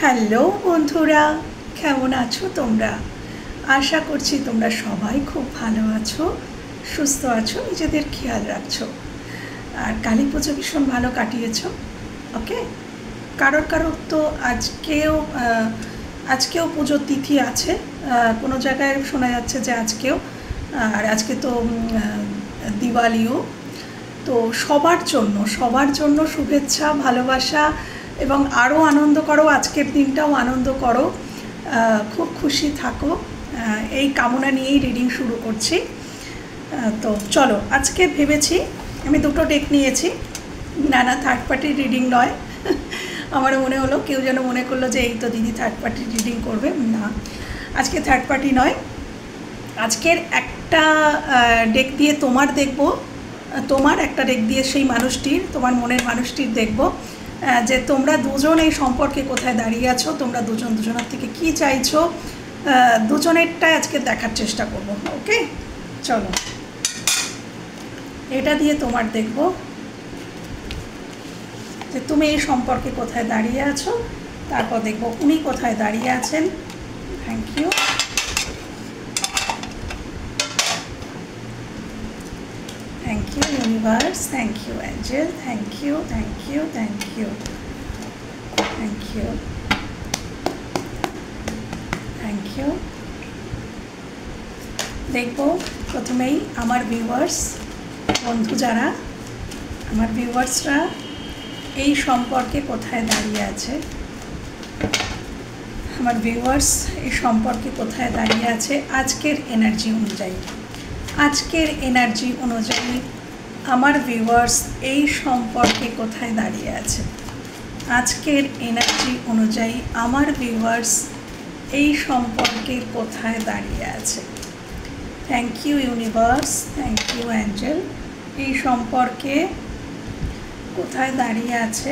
Hello বন্ধুরা, কেমন আছো তোমরা? আশা করছি তোমরা সবাই খুব ভালো আছো, সুস্থ আছো, নিজেদের খেয়াল রাখছো। আর কালী পুজো ভীষণ ভালো কাটিয়েছো। ওকে, কারোর কারোর তো আজকেও পুজোর তিথি আছে, কোনো জায়গায় শোনা যাচ্ছে যে আজকেও, আর আজকে তো দিওয়ালিও। তো সবার জন্য শুভেচ্ছা, ভালোবাসা এবং আরও আনন্দ করো, আজকের দিনটাও আনন্দ করো, খুব খুশি থাকো, এই কামনা নিয়েই রিডিং শুরু করছি। তো চলো, আজকে ভেবেছি আমি দুটো ডেক নিয়েছি, না থার্ড পার্টির রিডিং নয়। আমার মনে হলো কেউ যেন মনে করলো যে এই তো দিদি থার্ড পার্টির রিডিং করবে, না আজকে থার্ড পার্টি নয়। আজকের একটা ডেক দিয়ে তোমার দেখবো, তোমার একটা ডেক দিয়ে সেই মানুষটির, তোমার মনের মানুষটির দেখবো যে তোমরা দুজন এই সম্পর্কে কোথায় দাঁড়িয়ে আছো, তোমরা দুজনের থেকে কি চাইছো, দুজনেরটাই আজকে দেখার চেষ্টা করব। ওকে, চলো এটা দিয়ে তোমার দেখবো যে তুমি এই সম্পর্কে কোথায় দাঁড়িয়ে আছো, তারপর দেখবো উনি কোথায় দাঁড়িয়ে আছেন। Thank you. Thank you universe, thank you angel, thank you, thank you, thank you, thank you, thank you. দেখবো প্রথমেই আমার ভিউয়ার্স বন্ধু, যারা আমার ভিউয়ার্সরা এই সম্পর্কে কোথায় দাঁড়িয়ে আছে, আমার ভিউয়ার্স এই সম্পর্কে কোথায় দাঁড়িয়ে আছে আজকের এনার্জি অনুযায়ী। আজকের এনার্জি অনুযায়ী আমার ভিউয়ার্স এই সম্পর্কে কোথায় দাঁড়িয়ে আছে, আজকের এনার্জি অনুযায়ী আমার ভিউয়ার্স এই সম্পর্কে কোথায় দাঁড়িয়ে আছে। Thank you universe, thank you angel. এই সম্পর্কে কোথায় দাঁড়িয়ে আছে,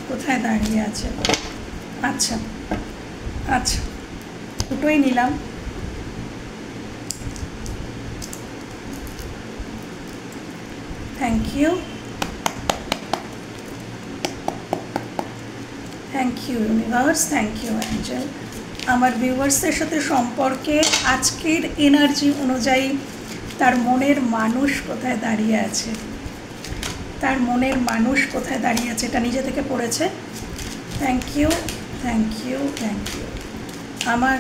কোথায় দাঁড়িয়ে আছে। আচ্ছা আচ্ছা, দুটোই নিলাম। Thank you, thank you universe, thank you angel. আমার ভিউয়ার্সের সাথে সম্পর্কে আজকের এনার্জি অনুযায়ী তার মনের মানুষ কোথায় দাঁড়িয়ে আছে, তার মনের মানুষ কোথায় দাঁড়িয়ে আছে, এটা নিজে থেকে পড়েছে। Thank you, thank you, thank you. আমার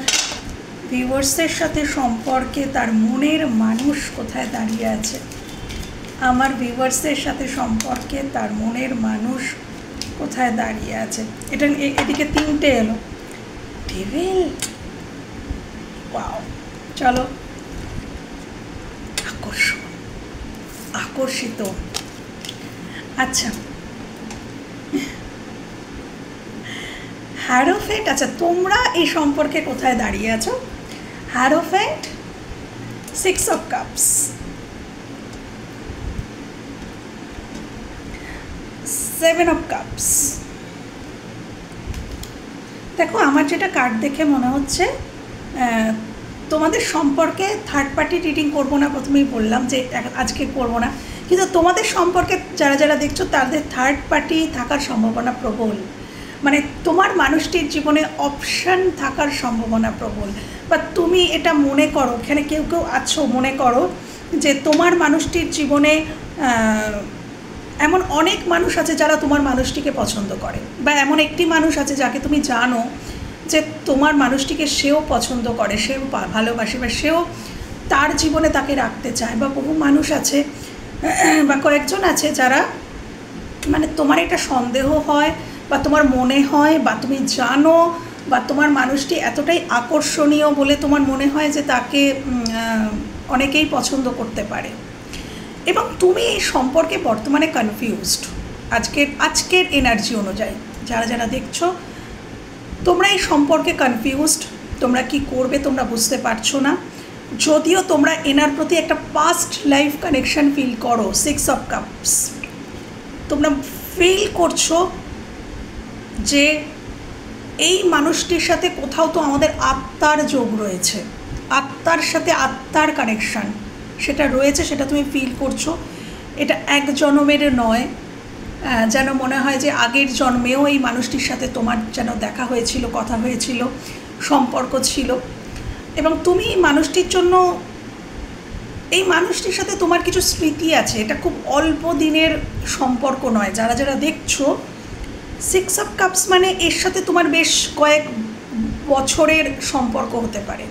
ভিউয়ার্সের সাথে সম্পর্কে তার মনের মানুষ কোথায় দাঁড়িয়ে আছে, আমার ভিউয়ার্সের সাথে সম্পর্কে তার মনের মানুষ কোথায় দাঁড়িয়ে আছে। এটা এদিকে তিনটে এলো, ডেভিল। ওয়াও, চলো, আকর্ষিত। আচ্ছা, হ্যারোফেন্ট। আচ্ছা, তোমরা এই সম্পর্কে কোথায় দাঁড়িয়ে আছো। হ্যারোফেন্ট, 6 of Cups, 7 of Cups। দেখো, আমার যেটা কার্ড দেখে মনে হচ্ছে তোমাদের সম্পর্কে থার্ড পার্টি রিডিং করবো না, প্রথমেই বললাম যে আজকে করবো না, কিন্তু তোমাদের সম্পর্কে যারা যারা দেখছো তাদের থার্ড পার্টি থাকার সম্ভাবনা প্রবল। মানে তোমার মানুষটির জীবনে অপশান থাকার সম্ভাবনা প্রবল, বা তুমি এটা মনে করো, এখানে কেউ কেউ আছো মনে করো যে তোমার মানুষটির জীবনে এমন অনেক মানুষ আছে যারা তোমার মানুষটিকে পছন্দ করে, বা এমন একটি মানুষ আছে যাকে তুমি জানো যে তোমার মানুষটিকে সেও পছন্দ করে, সেও ভালোবাসে, বা সেও তার জীবনে তাকে রাখতে চায়। বা বহু মানুষ আছে বা কয়েকজন আছে যারা, মানে তোমার এটা সন্দেহ হয় বা তোমার মনে হয় বা তুমি জানো, বা তোমার মানুষটি এতটাই আকর্ষণীয় বলে তোমার মনে হয় যে তাকে অনেকেই পছন্দ করতে পারে, এবং তুমি এই সম্পর্কে বর্তমানে কনফিউজড। আজকের এনার্জি অনুযায়ী যারা যারা দেখছো, তোমরা এই সম্পর্কে কনফিউজড, তোমরা কি করবে তোমরা বুঝতে পারছো না। যদিও তোমরা এনার প্রতি একটা পাস্ট লাইফ কানেকশন ফিল করো, 6 of Cups, তোমরা ফিল করছো যে এই মানুষটির সাথে কোথাও তো আমাদের আত্মার যোগ রয়েছে, আত্মার সাথে আত্মার কানেকশান সেটা রয়েছে, সেটা তুমি ফিল করছো। এটা এক জনমের নয়, যেন মনে হয় যে আগের জন্মেও এই মানুষটির সাথে তোমার যেন দেখা হয়েছিল, কথা হয়েছিল, সম্পর্ক ছিল। এবং তুমি মানুষটির জন্য, এই মানুষটির সাথে তোমার কিছু স্মৃতি আছে। এটা খুব অল্প দিনের সম্পর্ক নয়। যারা যারা দেখছো 6 অফ কাপস মানে এর সাথে তোমার বেশ কয়েক বছরের সম্পর্ক হতে পারে।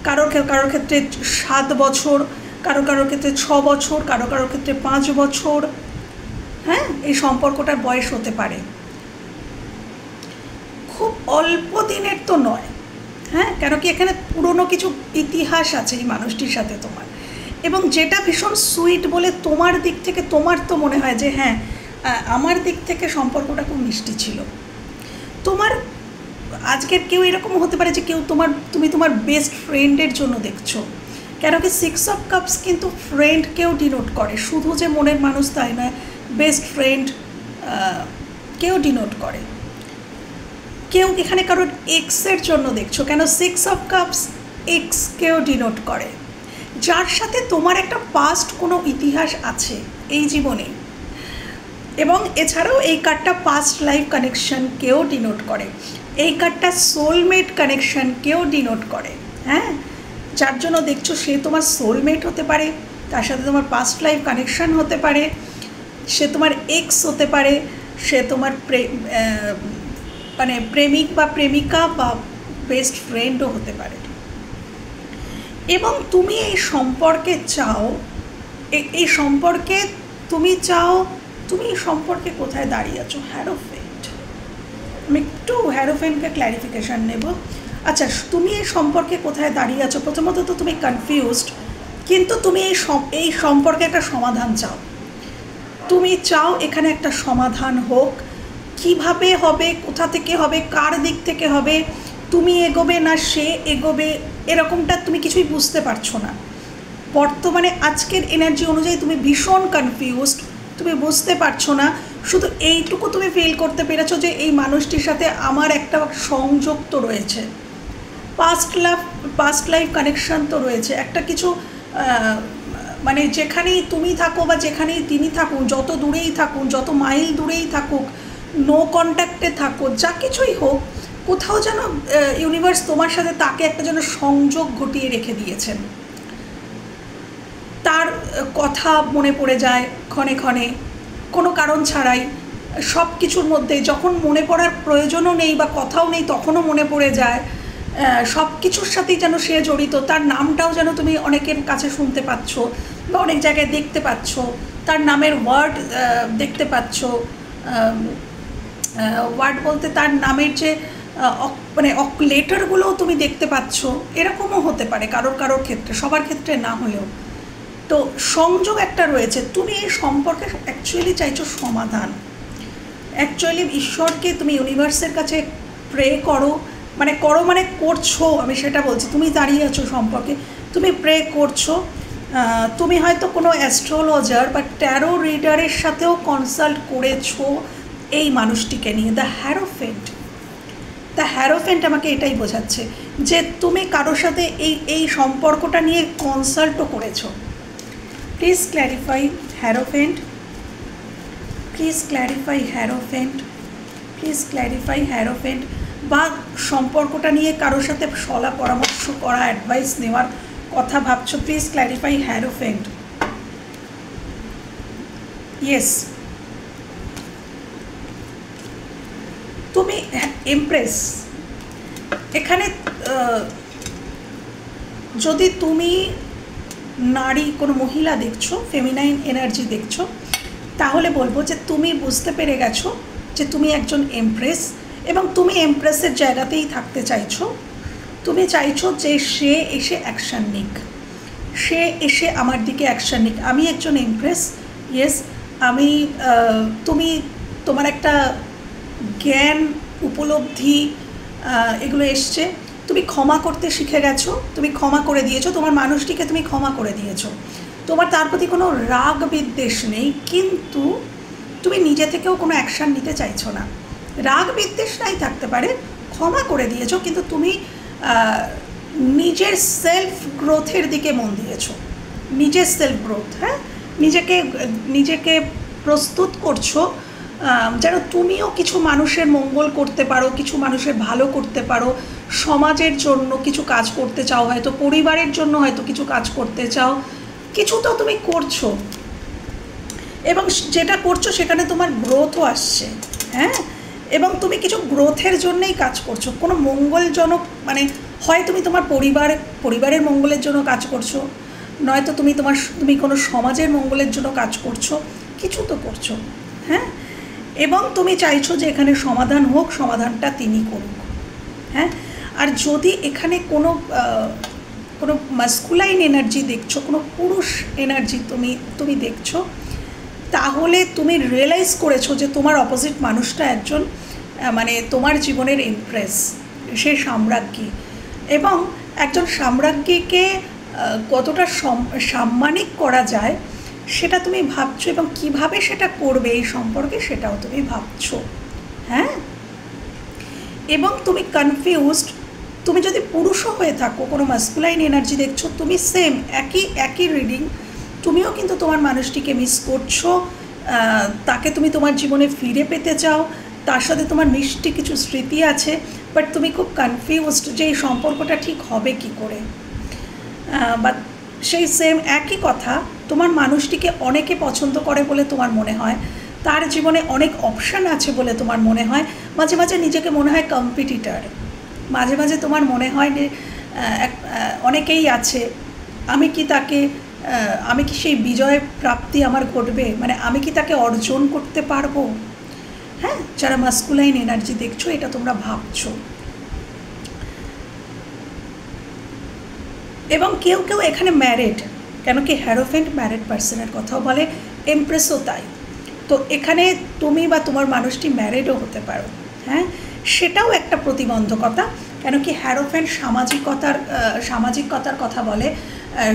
কারোর ক্ষেত্রে 7 বছর, কারোর ক্ষেত্রে 6 বছর, কারোর ক্ষেত্রে 5 বছর। হ্যাঁ, এই সম্পর্কটার বয়স হতে পারে। খুব অল্প দিনের তো নয়। হ্যাঁ, কেন কি এখানে পুরনো কিছু ইতিহাস আছে এই মানুষটির সাথে তোমার। এবং যেটা ভীষণ সুইট বলে তোমার দিক থেকে তোমার তো মনে হয় যে হ্যাঁ, আমার দিক থেকে সম্পর্কটা খুব মিষ্টি ছিল। তোমার আজকের কেউ এরকম হতে পারে যে তুমি তোমার বেস্ট ফ্রেন্ডের জন্য দেখছো। কেন কি 6 অফ কাপস কিন্তু ফ্রেন্ডকেও ডিনোট করে, শুধু যে মনের মানুষ তাই নয়, বেস্ট ফ্রেন্ড কেউ ডিনোট করে। কেউ এখানে কারোর এক্সের জন্য দেখছো। কেন 6 অফ কাপস এক্সকেও ডিনোট করে, যার সাথে তোমার একটা পাস্ট কোনো ইতিহাস আছে এই জীবনে। এবং এছাড়াও এই কার্ডটা পাস্ট লাইফ কানেকশনকেও ডিনোট করে। এই কার্ডটা সোলমেট কানেকশনকেও ডিনোট করে। হ্যাঁ, যার জন্য দেখছো সে তোমার সোলমেট হতে পারে, তার সাথে তোমার পাস্ট লাইফ কানেকশন হতে পারে, সে তোমার এক্স হতে পারে, সে তোমার মানে প্রেমিক বা প্রেমিকা বা বেস্ট ফ্রেন্ডও হতে পারে। এবং তুমি এই সম্পর্কে চাও, এই সম্পর্কে তুমি চাও, তুমি এই সম্পর্কে কোথায় দাঁড়িয়ে আছো? হ্যারোফেন্ট। আমি একটু হ্যারোফেন্টকে ক্ল্যারিফিকেশান নেব। আচ্ছা, তুমি এই সম্পর্কে কোথায় দাঁড়িয়ে আছো? প্রথমত তো তুমি কনফিউজড, কিন্তু তুমি এই সম্পর্কে একটা সমাধান চাও। তুমি চাও এখানে একটা সমাধান হোক। কিভাবে হবে, কোথা থেকে হবে, কার দিক থেকে হবে, তুমি এগোবে না সে এগোবে, এরকমটা তুমি কিছুই বুঝতে পারছো না। বর্তমানে আজকের এনার্জি অনুযায়ী তুমি ভীষণ কনফিউজড, তুমি বুঝতে পারছো না। শুধু এইটুকু তুমি ফিল করতে পেরেছো যে এই মানুষটির সাথে আমার একটা সংযোগ তো রয়েছে, পাস্ট লাইফ কানেকশান তো রয়েছে, একটা কিছু মানে যেখানেই তুমি থাকো বা যেখানেই তিনি থাকুন, যত দূরেই থাকুন, যত মাইল দূরেই থাকুক, নো কন্ট্যাক্টে থাকো, যা কিছুই হোক, কোথাও যেন ইউনিভার্স তোমার সাথে তাকে একটা যেন সংযোগ ঘটিয়ে রেখে দিয়েছেন। তার কথা মনে পড়ে যায় ক্ষণে ক্ষণে, কোনো কারণ ছাড়াই। সব কিছুর মধ্যে যখন মনে পড়ার প্রয়োজনও নেই বা কথাও নেই, তখনও মনে পড়ে যায়। সব কিছুর সাথেই যেন সে জড়িত। তার নামটাও যেন তুমি অনেকের কাছে শুনতে পাচ্ছ বা অনেক জায়গায় দেখতে পাচ্ছ, তার নামের ওয়ার্ড দেখতে পাচ্ছ। ওয়ার্ড বলতে তার নামের যে মানে লেটারগুলোও তুমি দেখতে পাচ্ছ। এরকমও হতে পারে কারোর ক্ষেত্রে, সবার ক্ষেত্রে না হলেও। তো সংযোগ একটা রয়েছে। তুমি এই সম্পর্কে অ্যাকচুয়ালি চাইছো সমাধান। অ্যাকচুয়ালি ঈশ্বরকে তুমি ইউনিভার্সের কাছে প্রে করো, মানে করছো, আমি সেটা বলছি। তুমি দাঁড়িয়ে আছো সম্পর্কে, তুমি প্রে করছো। তুমি হয়তো কোনো অ্যাস্ট্রোলজার বা ট্যারো রিডারের সাথেও কনসাল্ট করেছো এই মানুষটিকে নিয়ে। দ্য হ্যারোফেন্ট আমাকে এটাই বোঝাচ্ছে যে তুমি কারোর সাথে এই সম্পর্কটা নিয়ে কনসাল্টও করেছো। Please clarify হ্যারোফেন্ট, please clarify হ্যারোফেন্ট, please clarify হ্যারোফেন্ট। বা সম্পর্কটা নিয়ে কারোর সাথে সলা পরামর্শ করা, অ্যাডভাইস নেওয়ার কথা ভাবছো, প্লিজ ক্ল্যারিফাই হ্যারোফেন্ট। ইয়েস, তুমি এমপ্রেস। এখানে যদি তুমি নারী কোনো মহিলা দেখছো, ফেমিনাইন এনার্জি দেখছো, তাহলে বলবো যে তুমি বুঝতে পেরে গেছো যে তুমি একজন এমপ্রেস এবং তুমি এমপ্রেসের জায়গাতেই থাকতে চাইছো। তুমি চাইছো যে সে এসে অ্যাকশান নিক, সে এসে আমার দিকে অ্যাকশান নিক। আমি একজন এমপ্রেস, ইয়েস। আমি তোমার একটা জ্ঞান, উপলব্ধি এগুলো এসছে। তুমি ক্ষমা করতে শিখে গেছো, তুমি ক্ষমা করে দিয়েছো, তোমার মানুষটিকে তুমি ক্ষমা করে দিয়েছো। তোমার তার প্রতি কোনো রাগ বিদ্বেষ নেই, কিন্তু তুমি নিজে থেকেও কোনো অ্যাকশান নিতে চাইছো না। রাগ বিদ্বেষ নাই থাকতে পারে, ক্ষমা করে দিয়েছো, কিন্তু তুমি নিজের সেলফ গ্রোথের দিকে মন দিয়েছো। নিজের সেলফ গ্রোথ, হ্যাঁ, নিজেকে প্রস্তুত করছো যেন তুমিও কিছু মানুষের মঙ্গল করতে পারো, কিছু মানুষের ভালো করতে পারো, সমাজের জন্য কিছু কাজ করতে চাও, হয়তো পরিবারের জন্য হয়তো কিছু কাজ করতে চাও, কিছু তো তুমি করছো, এবং যেটা করছো সেখানে তোমার গ্রোথও আসছে। হ্যাঁ, এবং তুমি কিছু গ্রোথের জন্যই কাজ করছো, কোনো মঙ্গলজনক, মানে হয় তুমি তোমার পরিবারের মঙ্গলের জন্য কাজ করছো, নয়তো তুমি কোনো সমাজের মঙ্গলের জন্য কাজ করছো, কিছু তো করছো। হ্যাঁ, এবং তুমি চাইছো যে এখানে সমাধান হোক, সমাধানটা তিনি করুক। হ্যাঁ, আর যদি এখানে কোনো কোনো মাস্কুলাইন এনার্জি দেখছো, কোনো পুরুষ এনার্জি তুমি দেখছো, তাহলে তুমি রিয়েলাইজ করেছো যে তোমার অপোজিট মানুষটা একজন মানে তোমার জীবনের ইমপ্রেস, সে সাম্রাজ্ঞী, এবং একজন সাম্রাজ্ঞীকে কতটা সাম্মানিক করা যায় সেটা তুমি ভাবছো, এবং কিভাবে সেটা করবে এই সম্পর্কে সেটাও তুমি ভাবছো। হ্যাঁ, এবং তুমি কনফিউজড। তুমি যদি পুরুষও হয়ে থাকো, কোনো মাস্কুলাইন এনার্জি দেখছো, তুমি সেম একই রিডিং, তুমিও কিন্তু তোমার মানুষটিকে মিস করছো, তাকে তুমি তোমার জীবনে ফিরে পেতে চাও, তার সাথে তোমার মিষ্টি কিছু স্মৃতি আছে, বাট তুমি খুব কনফিউজড যে এই সম্পর্কটা ঠিক হবে কি করে। বা সেই সেম একই কথা, তোমার মানুষটিকে অনেকে পছন্দ করে বলে তোমার মনে হয়, তার জীবনে অনেক অপশান আছে বলে তোমার মনে হয়, মাঝে মাঝে নিজেকে মনে হয় কম্পিটিটার, মাঝে মাঝে তোমার মনে হয় যে অনেকেই আছে, আমি কি সেই বিজয় প্রাপ্তি আমার ঘটবে, মানে আমি কি তাকে অর্জন করতে পারবো। হ্যাঁ, যারা মাস্কুলাইন এনার্জি দেখছো এটা তোমরা ভাবছো। এবং কেউ কেউ এখানে ম্যারিড, কেন কি হ্যারোফেন্ট ম্যারিড পার্সনের কথাও বলে, এমপ্রেসও তাই। তো এখানে তুমি বা তোমার মানুষটি ম্যারিডও হতে পারো। হ্যাঁ, সেটাও একটা প্রতিবন্ধকতা, কেন কি হ্যারোফেন্ট সামাজিকতার কথা বলে,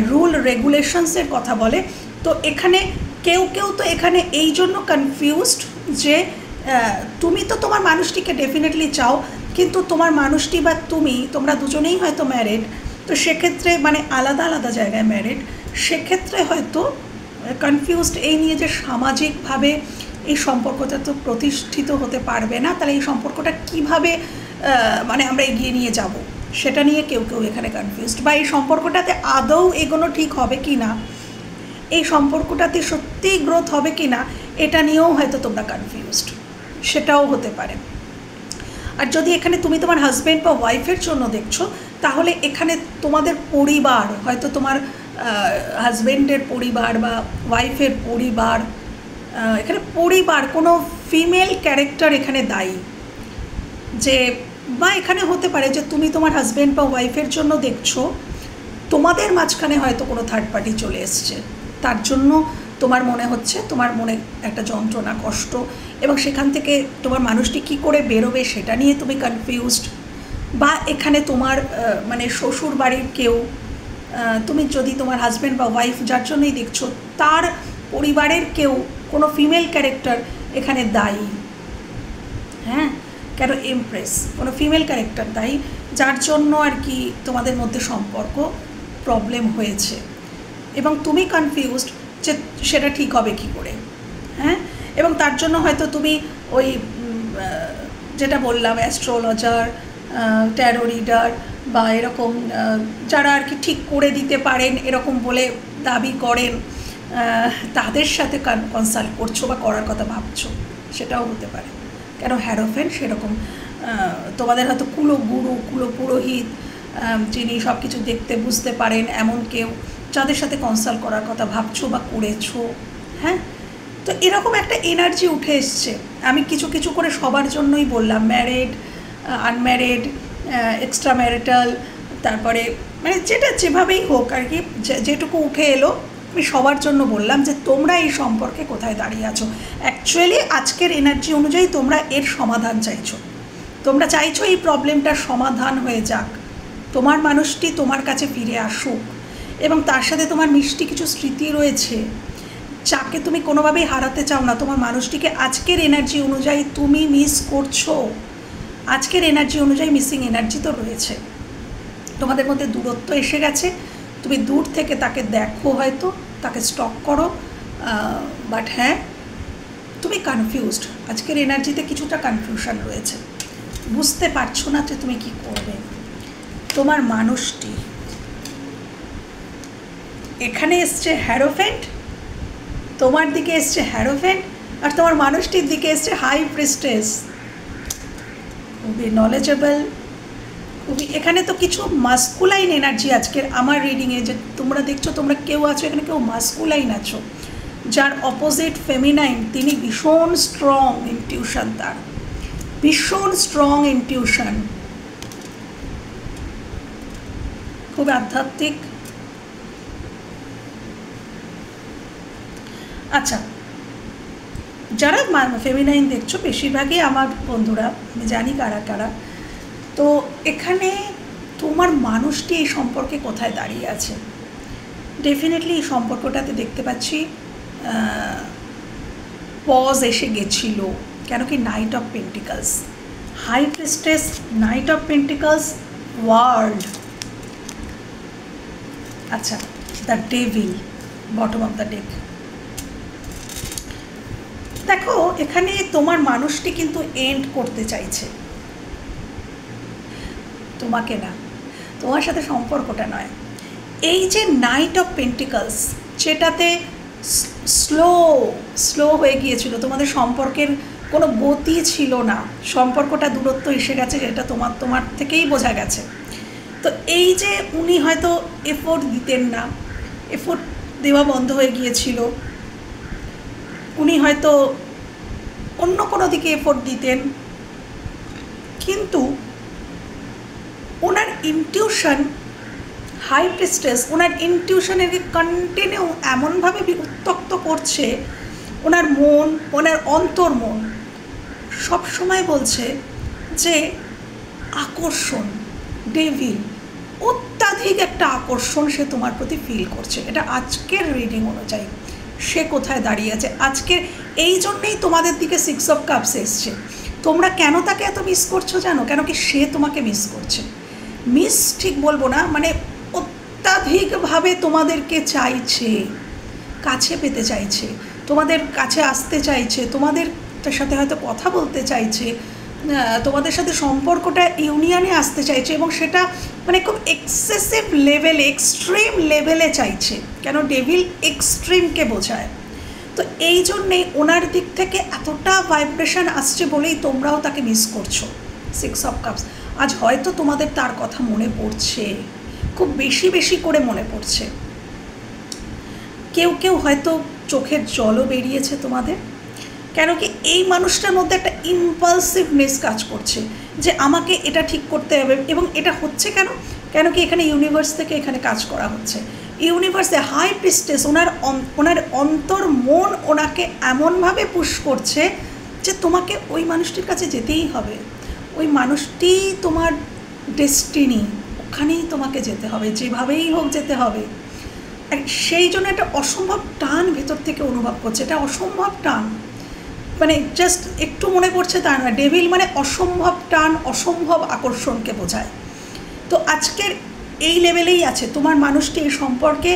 রুল রেগুলেশনসের কথা বলে। তো এখানে কেউ তো এখানে এই জন্য কনফিউজড যে তুমি তো তোমার মানুষটিকে ডেফিনেটলি চাও, কিন্তু তোমার মানুষটি বা তোমরা দুজনেই হয়তো ম্যারিড, তো সেক্ষেত্রে মানে আলাদা আলাদা জায়গায় ম্যারিড, সেক্ষেত্রে হয়তো কনফিউজড এই নিয়ে যে সামাজিকভাবে এই সম্পর্কটা তো প্রতিষ্ঠিত হতে পারবে না, তাহলে এই সম্পর্কটা কীভাবে মানে আমরা এগিয়ে নিয়ে যাব, সেটা নিয়ে কেউ এখানে কনফিউজড, বা এই সম্পর্কটাতে আদৌ এগোনো ঠিক হবে কি না, এই সম্পর্কটাতে সত্যিই গ্রোথ হবে কি না, এটা নিয়েও হয়তো তোমরা কনফিউজড, সেটাও হতে পারে। আর যদি এখানে তুমি তোমার হাজব্যান্ড বা ওয়াইফের জন্য দেখছো, তাহলে এখানে তোমাদের পরিবার, হয়তো তোমার হাজব্যান্ডের পরিবার বা ওয়াইফের পরিবার, এখানে পরিবার কোনো ফিমেল ক্যারেক্টার এখানে দায়ী, যে বা এখানে হতে পারে যে তুমি তোমার হাজব্যান্ড বা ওয়াইফের জন্য দেখছো, তোমাদের মাঝখানে হয়তো কোনো থার্ড পার্টি চলে এসছে, তার জন্য তোমার মনে হচ্ছে, তোমার মনে একটা যন্ত্রণা, কষ্ট, এবং সেখান থেকে তোমার মানুষটি কী করে বেরোবে সেটা নিয়ে তুমি কনফিউজড। বা এখানে তোমার মানে শ্বশুর বাড়ির কেউ, তুমি যদি তোমার হাজব্যান্ড বা ওয়াইফ যার জন্যই দেখছো, তার পরিবারের কেউ, কোনো ফিমেল ক্যারেক্টার এখানে দায়ী। হ্যাঁ, কেন এমপ্রেস, কোনো ফিমেল ক্যারেক্টার দায়ী, যার জন্য আর কি তোমাদের মধ্যে সম্পর্ক প্রবলেম হয়েছে, এবং তুমি কনফিউজড যে সেটা ঠিক হবে কি করে। হ্যাঁ, এবং তার জন্য হয়তো তুমি ওই যেটা বললাম অ্যাস্ট্রোলজার, ট্যারো রিডার বা এরকম যারা আর কি ঠিক করে দিতে পারেন এরকম বলে দাবি করেন, তাদের সাথে কনসাল্ট করছো বা করার কথা ভাবছো, সেটাও হতে পারে। কেন হ্যারোফেন্ট সেরকম তোমাদের হয়তো কুলগুরু, কুলপুরোহিত, যিনি সব কিছু দেখতে বুঝতে পারেন, এমন কেউ যাদের সাথে কনসাল্ট করার কথা ভাবছো বা করেছো। হ্যাঁ, তো এরকম একটা এনার্জি উঠে এসছে। আমি কিছু করে সবার জন্যই বললাম, ম্যারিড, আনম্যারিড, এক্সট্রা ম্যারিটাল, তারপরে মানে যেটা যেভাবেই হোক আর কি, যেটুকু উঠে এলো আমি সবার জন্য বললাম যে তোমরা এই সম্পর্কে কোথায় দাঁড়িয়ে আছো। অ্যাকচুয়ালি আজকের এনার্জি অনুযায়ী তোমরা এর সমাধান চাইছো, তোমরা চাইছো এই প্রবলেমটার সমাধান হয়ে যাক, তোমার মানুষটি তোমার কাছে ফিরে আসুক, এবং তার সাথে তোমার মিষ্টি কিছু স্মৃতি রয়েছে, যাকে তুমি কোনোভাবেই হারাতে চাও না। তোমার মানুষটিকে আজকের এনার্জি অনুযায়ী তুমি মিস করছো, আজকের এনার্জি অনুযায়ী মিসিং এনার্জি তো রয়েছে, তোমাদের মধ্যে দূরত্ব এসে গেছে, তুমি দূর থেকে তাকে দেখো, হয়তো তাকে স্টক করো, বাট হ্যাঁ তুমি কনফিউজড, আজকের এনার্জিতে কিছুটা কনফিউশন রয়েছে, বুঝতে পারছো না যে তুমি কি করবে। তোমার মানুষটি এখানে এসছে হ্যারোফেন্ট, তোমার দিকে এসছে হ্যারোফেন্ট, আর তোমার মানুষটির দিকে এসছে হাই প্রিস্টেস। খুবই নলেজেবল, খুবই, এখানে তো কিছু মাস্কুলাইন এনার্জি আজকের আমার রিডিংয়ে, যে তোমরা দেখছো, তোমরা কেউ আছো এখানে, কেউ মাস্কুলাইন আছো, যার অপোজিট ফেমিনাইন। তিনি ভীষণ স্ট্রং ইনটিউশন, তার ভীষণ স্ট্রং ইনটিউশন, খুব আধ্যাত্মিক। আচ্ছা, যারা ফেমিনাইন দেখছো বেশিরভাগই আমার বন্ধুরা, আমি জানি কারা কারা। তো এখানে তোমার মানুষটি এই সম্পর্কে কোথায় দাঁড়িয়ে আছে? ডেফিনেটলি এই সম্পর্কটাতে দেখতে পাচ্ছি পজ এসে গেছিল, কেন কি knight of pentacles, high priestess, knight of pentacles, world. আচ্ছা, the devil, bottom of the deck. দেখো এখানে তোমার মানুষটি কিন্তু এন্ড করতে চাইছে, তোমাকে না, তোমার সাথে সম্পর্কটা নয়। এই যে নাইট অফ পেন্টিকলস, যেটাতে স্লো হয়ে গিয়েছিল, তোমাদের সম্পর্কের কোনো গতি ছিল না, সম্পর্কটা দূরত্ব এসে গেছে, এটা তোমার থেকেই বোঝা গেছে। তো এই যে উনি হয়তো এফোর্ট দিতেন না, এফোর্ট দেওয়া বন্ধ হয়ে গিয়েছিল, উনি হয়তো অন্য কোনো দিকে এফোর্ট দিতেন, কিন্তু ওনার ইনটিউশন, হাই প্রিস্টেস, ওনার ইনটিউশনের কন্টিনিউ এমনভাবে উত্তক্ত করছে, ওনার মন, ওনার অন্তর্মন সবসময় বলছে যে আকর্ষণ, ডেভিল, অত্যাধিক একটা আকর্ষণ সে তোমার প্রতি ফিল করছে। এটা আজকের রিডিং অনুযায়ী সে কোথায় দাঁড়িয়ে আছে আজকের, এই জন্যেই তোমাদের দিকে 6 অফ কাপস এসছে। তোমরা কেন তাকে এত মিস করছো জানো? কেন কি সে তোমাকে মিস করছে, মিস ঠিক বলবো না, মানে অত্যাধিকভাবে তোমাদেরকে চাইছে, কাছে পেতে চাইছে, তোমাদের কাছে আসতে চাইছে, তোমাদের সাথে হয়তো কথা বলতে চাইছে, তোমাদের সাথে সম্পর্কটা ইউনিয়নে আসতে চাইছে, এবং সেটা মানে খুব এক্সেসিভ লেভেলে, এক্সট্রিম লেভেলে চাইছে। কেন ডেভিল এক্সট্রিমকে বোঝায়। তো এই জন্যেই ওনার দিক থেকে এতটা ভাইব্রেশন আসছে বলেই তোমরাও তাকে মিস করছো। 6 অফ কাপস, আজ হয়তো তোমাদের তার কথা মনে পড়ছে, খুব বেশি বেশি করে মনে পড়ছে। কেউ কেউ হয়তো চোখের জলও বেরিয়েছে তোমাদের, কেন কি এই মানুষটার মধ্যে একটা ইম্পালসিভনেস কাজ করছে যে আমাকে এটা ঠিক করতে হবে, এবং এটা হচ্ছে কেন? কেন কি এখানে ইউনিভার্স থেকে এখানে কাজ করা হচ্ছে। ইউনিভার্সে হাই প্রিস্টেস, ওনার অন্তর মন ওনাকে এমনভাবে পুশ করছে যে তোমাকে ওই মানুষটির কাছে যেতেই হবে, ওই মানুষটি তোমার ডেস্টিনি, ওখানেই তোমাকে যেতে হবে, যেভাবেই হোক যেতে হবে। আর সেই জন্য একটা অসম্ভব টান ভেতর থেকে অনুভব করছে, এটা অসম্ভব টান, মানে জাস্ট একটু মনে পড়ছে তা না, ডেভিল মানে অসম্ভব টান, অসম্ভব আকর্ষণকে বোঝায়। তো আজকের এই লেভেলেই আছে তোমার মানুষটি এই সম্পর্কে।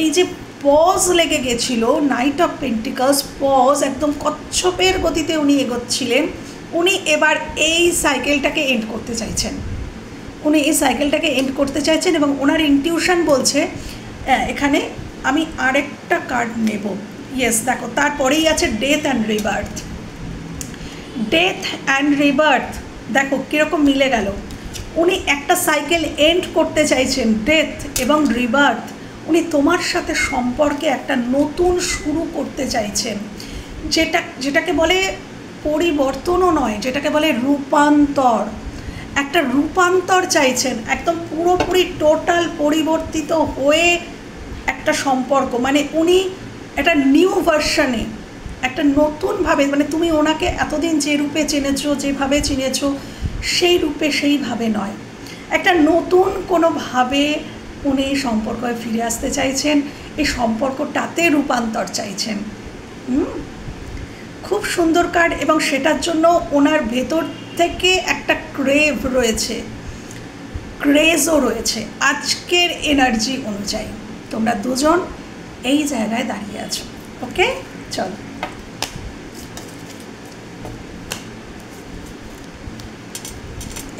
এই যে পজ লেগে গেছিলো, নাইট অফ পেন্টিকলস, পজ, একদম কচ্ছপের গতিতে উনি এগোচ্ছিলেন, উনি এবার এই সাইকেলটাকে এন্ড করতে চাইছেন, উনি এই সাইকেলটাকে এন্ড করতে চাইছেন, এবং ওনার ইনটিউশন বলছে, এখানে আমি আরেকটা কার্ড নেব, ইয়েস দেখো তারপরেই আছে death and rebirth. Death and rebirth দেখো কীরকম মিলে গেল। উনি একটা সাইকেল এন্ড করতে চাইছেন, ডেথ এবং রিবার্থ। উনি তোমার সাথে সম্পর্কে একটা নতুন শুরু করতে চাইছেন, যেটাকে বলে পরিবর্তনও নয়, যেটাকে বলে রূপান্তর। একটা রূপান্তর চাইছেন, একদম পুরোপুরি টোটাল পরিবর্তিত হয়ে একটা সম্পর্ক, মানে উনি একটা নিউ ভার্সনে, একটা নতুনভাবে, মানে তুমি ওনাকে এতদিন যে রূপে চিনেছো, যেভাবে চিনেছো, সেই রূপে সেইভাবে নয়, একটা নতুন কোনোভাবে উনি এই সম্পর্কে ফিরে আসতে চাইছেন, এই সম্পর্কটাতে রূপান্তর চাইছেন। খুব সুন্দর কার্ড, এবং সেটার জন্য ওনার ভেতর থেকে একটা ক্রেভ রয়েছে, ক্রেজও রয়েছে। আজকের এনার্জি অনুযায়ী তোমরা দুজন এই জায়গায় দাঁড়িয়ে আছো। ওকে, চলো।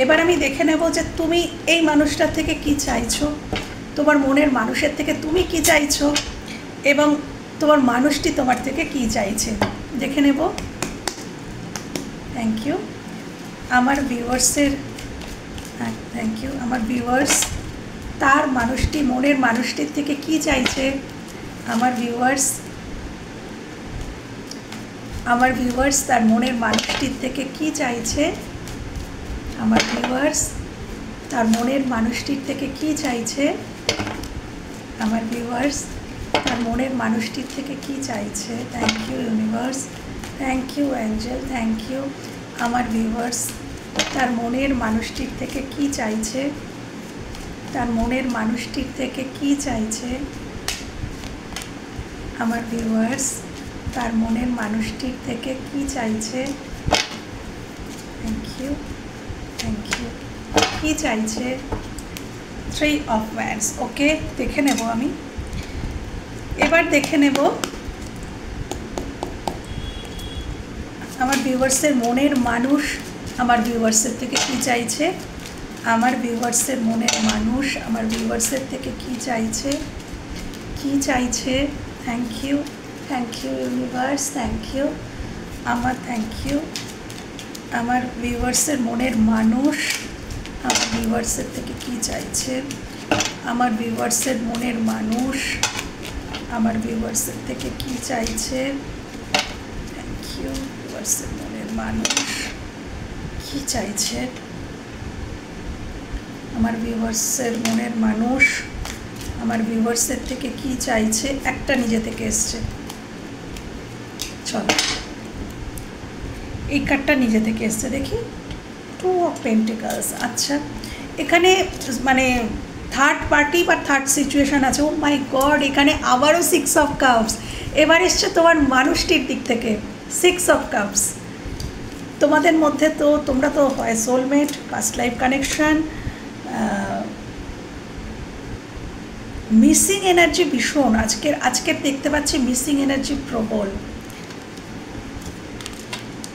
এবার আমি দেখে নেব যে তুমি এই মানুষটার থেকে কি চাইছো, তোমার মনের মানুষের থেকে তুমি কি চাইছো, এবং তোমার মানুষটি তোমার থেকে কি চাইছে দেখে নেব। থ্যাংক ইউ আমার ভিউয়ার্সের, থ্যাংক ইউ আমার ভিউয়ার্স তার মানুষটি মনের মানুষটির থেকে কি চাইছে। আমার ভিউয়ার্স তার মনের মানুষটির থেকে কি চাইছে। আমার ভিউয়ার্স তার মনের মানুষটির থেকে কি চাইছে। আমার ভিউয়ার্স তার মনের মানুষটির থেকে কি চাইছে। Thank you universe, thank you angel, thank you. আমার ভিউয়ার্স তার মনের মানুষটির থেকে কি চাইছে, তার মনের মানুষটির থেকে কি চাইছে। আমার ভিউয়ার্স তার মনের মানুষটির থেকে কি চাইছে। Thank you, thank you. কি চাইছে? 3 of Wands। ওকে, দেখে নেব আমি। এবার দেখে নেব আমার ভিউয়ার্সের মনের মানুষ আমার ভিউয়ার্সের থেকে কি চাইছে। আমার ভিউয়ার্সের মনের মানুষ আমার ভিউয়ার্সের থেকে কি চাইছে, কি চাইছে। Thank you, thank you universe, thank you আমার, থ্যাংক ইউ। আমার ভিউয়ার্সের মনের মানুষ আমার ভিউয়ার্সের থেকে কি চাইছে। আমার ভিউয়ার্সের মনের মানুষ আমার ভিউয়ার্সের থেকে কি চাইছে। Thank you. ভিউয়ার্সের মনের মানুষ কি চাইছে। আমার ভিউয়ার্সের মনের মানুষ আমার ভিউয়ার্সের থেকে কি চাইছে। একটা নিজে থেকে এসছে, চলো এই কার্ডটা নিজে থেকে এসছে দেখি। 2 of Pentacles। আচ্ছা, এখানে মানে থার্ড পার্টি বা থার্ড সিচুয়েশান আছে। ও মাই গড, এখানে আবারও 6 of Cups। এবার এসছে তোমার মানুষটির দিক থেকে 6 of Cups। তোমাদের মধ্যে তো তোমরা তো হয় soulmate, past life connection, missing energy ভীষণ। আজকের দেখতে পাচ্ছি মিসিং এনার্জি প্রবল।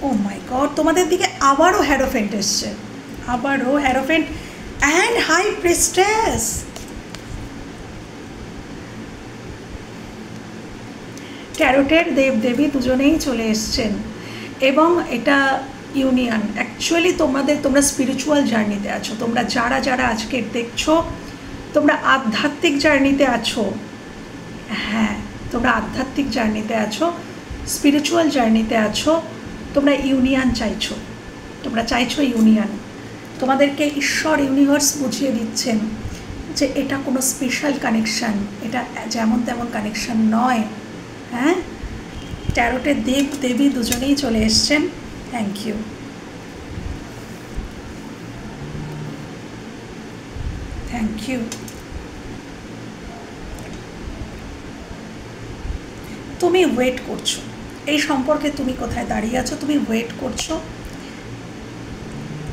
ও মাই গড, তোমাদের দিকে আবারও হ্যারোফেন্ট এসছে, আবারও হ্যারোফেন্ট অ্যান্ড হাই প্রিস্টেস। ট্যারোটের দেবদেবী দুজনেই চলে এসছেন এবং এটা ইউনিয়ন। অ্যাকচুয়ালি তোমরা স্পিরিচুয়াল জার্নিতে আছো। তোমরা যারা আজকে দেখছো তোমরা আধ্যাত্মিক জার্নিতে আছো। হ্যাঁ, তোমরা আধ্যাত্মিক জার্নিতে আছো, স্পিরিচুয়াল জার্নিতে আছো। তোমরা ইউনিয়ন চাইছো, তোমরা চাইছো ইউনিয়ন। তোমাদেরকে ঈশ্বর ইউনিভার্স বুঝিয়ে দিচ্ছেন যে এটা কোনো স্পেশাল কানেকশান, এটা যেমন তেমন কানেকশান নয়। হ্যাঁ, ট্যারোটের দেবী দুজনেই চলে এসছেন। Thank you. Thank you. তুমি ওয়েট করছো, এই সম্পর্কে তুমি কোথায় দাঁড়িয়ে আছো, তুমি ওয়েট করছো।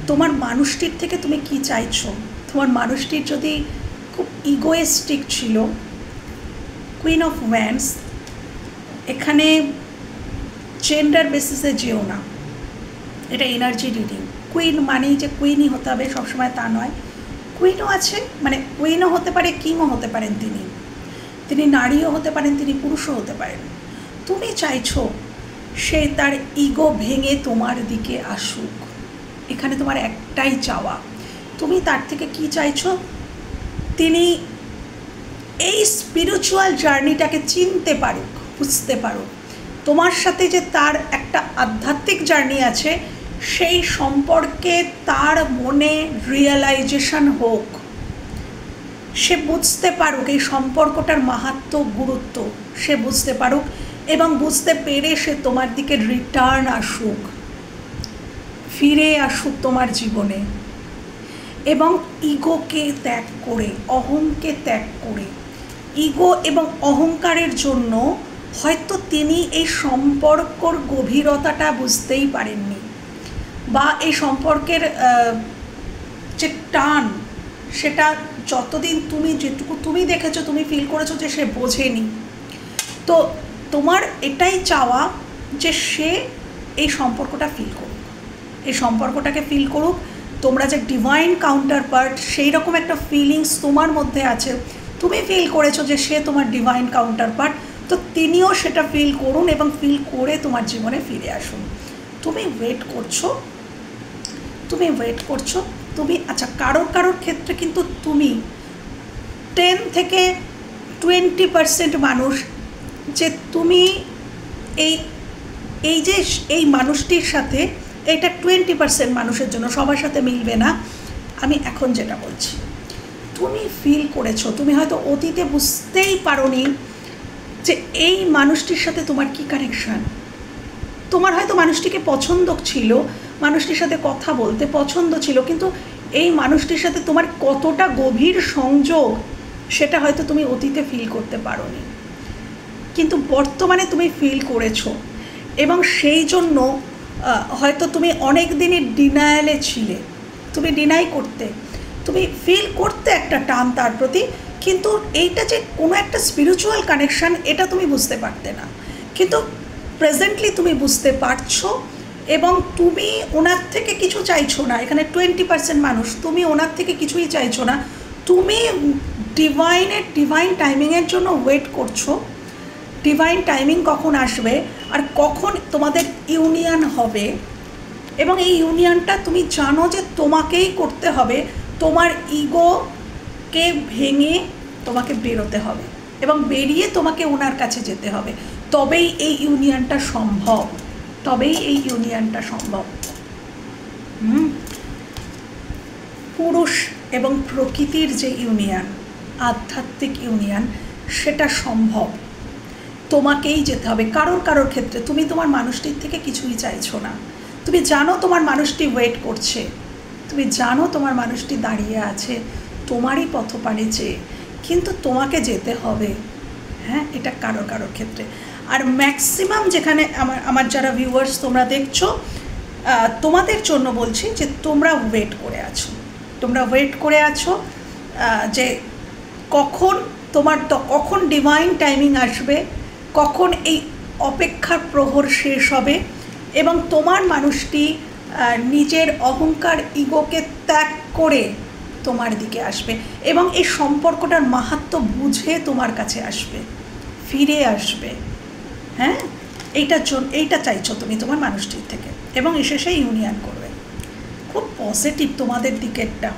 তোমার মানুষটির থেকে তুমি কি চাইছো। তোমার মানুষটির যদি খুব ইগোয়েস্টিক ছিল, কুইন অফ ওয়ান্ডস, এখানে জেন্ডার বেসিসে যেও না, এটা এনার্জি রিডিং। কুইন মানেই যে কুইনই হতে হবে সবসময় তা নয়। কুইনও আছে, মানে কুইনও হতে পারে, কিংও হতে পারেন তিনি নারীও হতে পারেন, তিনি পুরুষও হতে পারেন। তুমি চাইছো সে তার ইগো ভেঙে তোমার দিকে আসুক, এখানে তোমার একটাই চাওয়া। তুমি তার থেকে কি চাইছো, তিনি এই স্পিরিচুয়াল জার্নিটাকে চিনতে পারুক, বুঝতে পারুক। তোমার সাথে যে তার একটা আধ্যাত্মিক জার্নি আছে সেই সম্পর্কে তার মনে রিয়েলাইজেশন হোক, সে বুঝতে পারুক এই সম্পর্কটার মাহাত্ম্য, গুরুত্ব সে বুঝতে পারুক, এবং বুঝতে পেরে সে তোমার দিকে রিটার্ন আসুক, ফিরে আসুক তোমার জীবনে, এবং ইগোকে ত্যাগ করে, অহংকে ত্যাগ করে। ইগো এবং অহংকারের জন্য হয়তো তিনি এই সম্পর্কর গভীরতাটা বুঝতেই পারেননি, বা এই সম্পর্কের যে টান সেটা যতদিন যেটুকু তুমি দেখেছো, তুমি ফিল করেছো যে সে বোঝেনি। তো তোমার এটাই চাওয়া যে সে এই সম্পর্কটা ফিল করুক, এই সম্পর্কটাকে ফিল করুক, তোমরা যে ডিভাইন কাউন্টার পার্ট, সেই রকম একটা ফিলিংস তোমার মধ্যে আছে। তুমি ফিল করেছো যে সে তোমার ডিভাইন কাউন্টার পার্ট, তো তিনিও সেটা ফিল করুন এবং ফিল করে তোমার জীবনে ফিরে আসুন। তুমি ওয়েট করছো, তুমি আচ্ছা কারোর ক্ষেত্রে কিন্তু তুমি 10 থেকে 20% মানুষ যে তুমি এই যে এই মানুষটির সাথে, এটা 20% মানুষের জন্য, সবার সাথে মিলবে না। আমি এখন যেটা বলছি, তুমি ফিল করেছো, তুমি হয়তো অতীতে বুঝতেই পারোনি যে এই মানুষটির সাথে তোমার কি কানেকশান। তোমার হয়তো মানুষটিকে পছন্দ ছিল, মানুষটির সাথে কথা বলতে পছন্দ ছিল, কিন্তু এই মানুষটির সাথে তোমার কতটা গভীর সংযোগ সেটা হয়তো তুমি অতীতে ফিল করতে পারোনি, কিন্তু বর্তমানে তুমি ফিল করেছো। এবং সেই জন্য হয়তো তুমি অনেক দিনই ডিনায়ালে ছিলে, তুমি ডিনাই করতে, তুমি ফিল করতে একটা টান তার প্রতি, কিন্তু এইটা যে কোনো একটা স্পিরিচুয়াল কানেকশান এটা তুমি বুঝতে পারতে না, কিন্তু প্রেজেন্টলি তুমি বুঝতে পারছো এবং তুমি ওনার থেকে কিছু চাইছো না। এখানে 20% মানুষ, তুমি ওনার থেকে কিছুই চাইছো না, তুমি ডিভাইন টাইমিংয়ের জন্য ওয়েট করছো। ডিভাইন টাইমিং কখন আসবে আর কখন তোমাদের ইউনিয়ন হবে, এবং এই ইউনিয়নটা তুমি জানো যে তোমাকেই করতে হবে, তোমার ইগোকে ভেঙে তোমাকে বেরোতে হবে এবং বেরিয়ে তোমাকে ওনার কাছে যেতে হবে, তবেই এই ইউনিয়নটা সম্ভব। পুরুষ এবং প্রকৃতির যে ইউনিয়ন, আধ্যাত্মিক ইউনিয়ন, সেটা সম্ভব। তোমাকেই যেতে হবে। কারোর ক্ষেত্রে তুমি তোমার মানুষটির থেকে কিছুই চাইছো না, তুমি জানো তোমার মানুষটি ওয়েট করছে, তুমি জানো তোমার মানুষটি দাঁড়িয়ে আছে তোমারই পথপানে চেয়ে, কিন্তু তোমাকে যেতে হবে। হ্যাঁ, এটা কারোর ক্ষেত্রে। আর ম্যাক্সিমাম যেখানে আমার যারা ভিউয়ার্স তোমরা দেখছো, তোমাদের জন্য বলছি যে তোমরা ওয়েট করে আছো যে কখন ডিভাইন টাইমিং আসবে, কখন এই অপেক্ষার প্রহর শেষ হবে এবং তোমার মানুষটি নিজের অহংকার ইগোকে ত্যাগ করে তোমার দিকে আসবে এবং এই সম্পর্কটার মাহাত্ম্য বুঝে তোমার কাছে আসবে, ফিরে আসবে। হ্যাঁ, এইটা চাইছো তুমি তোমার মানুষটির থেকে, এবং এসে সেই ইউনিয়ন করবে। খুব পজিটিভ তোমাদের দিকেরটা,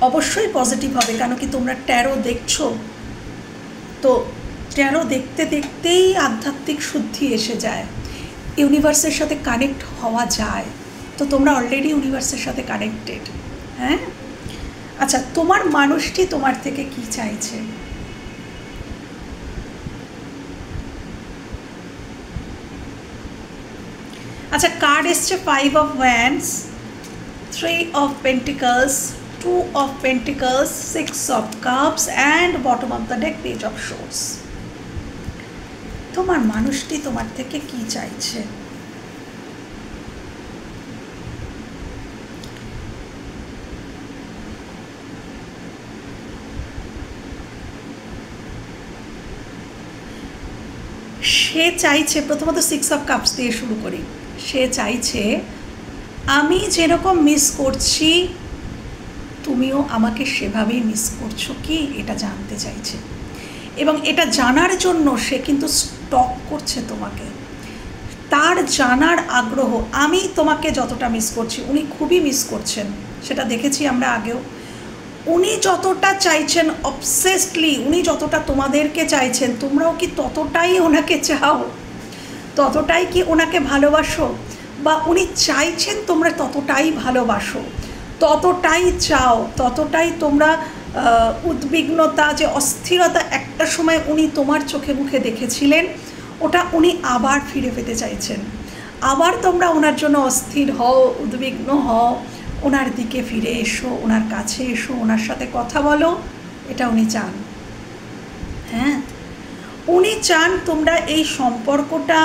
অবশ্যই পজিটিভ হবে। কেন কি তোমরা ট্যারো দেখছো, তো ট্যারো দেখতে দেখতেই আধ্যাত্মিক শুদ্ধি এসে যায়, ইউনিভার্সের সাথে কানেক্ট হওয়া যায়। তো তোমরা অলরেডি ইউনিভার্সের সাথে কানেক্টেড। হ্যাঁ, আচ্ছা, তোমার মানুষটি তোমার থেকে কি চাইছে? আচ্ছা, কার্ড এসছে 5 of Wands, 3 of Pentacles, 2 of Pentacles, 6 of Cups and bottom of the deck Page of Swords. তোমার মানুষটি তোমার থেকে কি চাইছে? সে চাইছে, প্রথমত 6 of Cups দিয়ে শুরু করি। সে চাইছে আমি যেরকম মিস করছি তুমিও আমাকে সেভাবেই মিস করছো কি, এটা জানতে চাইছে। এবং এটা জানার জন্য সে কিন্তু স্টক করছে তোমাকে, তার জানার আগ্রহ। আমি তোমাকে যতটা মিস করছি উনি খুবই মিস করছেন, সেটা দেখেছি আমরা আগেও। উনি যতটা চাইছেন অবসেসডলি, উনি যতটা তোমাদেরকে চাইছেন, তোমরাও কি ততটাই ওনাকে চাও? ততটাই কি ওনাকে ভালোবাসো? বা উনি চাইছেন তোমরা ততটাই ভালোবাসো, ততটাই চাও, ততটাই তোমরা উদ্বিগ্নতা, যে অস্থিরতা একটা সময় উনি তোমার চোখে মুখে দেখেছিলেন, ওটা উনি আবার ফিরে পেতে চাইছেন। আবার তোমরা ওনার জন্য অস্থির হও, উদ্বিগ্ন হও, ওনার দিকে ফিরে এসো, ওনার কাছে এসো, ওনার সাথে কথা বলো, এটা উনি চান। হ্যাঁ, উনি চান তোমরা এই সম্পর্কটা,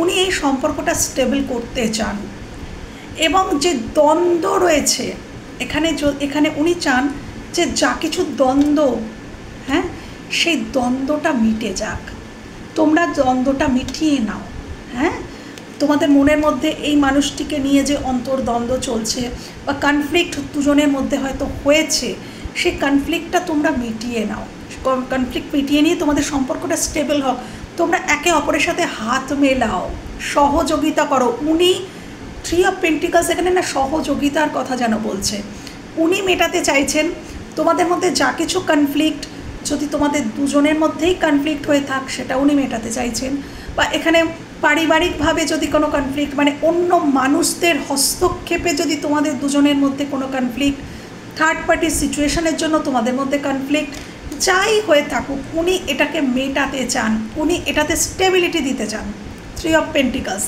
উনি এই সম্পর্কটা স্টেবল করতে চান। এবং যে দ্বন্দ্ব রয়েছে এখানে উনি চান যে যা কিছু দ্বন্দ্ব, হ্যাঁ, সেই দ্বন্দ্বটা মিটে যাক, তোমরা দ্বন্দ্বটা মিটিয়ে নাও। হ্যাঁ, তোমাদের মনের মধ্যে এই মানুষটিকে নিয়ে যে অন্তর্দ্বন্দ্ব চলছে বা কনফ্লিক্ট দুজনের মধ্যে হয়তো হয়েছে, সেই কনফ্লিক্টটা তোমরা মিটিয়ে নাও। কনফ্লিক্ট মিটিয়ে নিয়ে তোমাদের সম্পর্কটা স্টেবল হোক, তোমরা একে অপরের সাথে হাত মেলাও, সহযোগিতা করো। উনি 3 অফ পেন্টিকলস এখানে না সহযোগিতার কথা যেন বলছে। উনি মেটাতে চাইছেন তোমাদের মধ্যে যা কিছু কনফ্লিক্ট, যদি তোমাদের দুজনের মধ্যেই কনফ্লিক্ট হয়ে থাক সেটা উনি মেটাতে চাইছেন। বা এখানে পারিবারিকভাবে যদি কোনো কনফ্লিক্ট, মানে অন্য মানুষদের হস্তক্ষেপে যদি তোমাদের দুজনের মধ্যে কোনো কনফ্লিক্ট, থার্ড পার্টির সিচুয়েশনের জন্য তোমাদের মধ্যে কনফ্লিক্ট, যাই হয়ে থাকুক, উনি এটাকে মেটাতে চান, উনি এটাতে স্টেবিলিটি দিতে চান। 3 অফ পেন্টিকলস,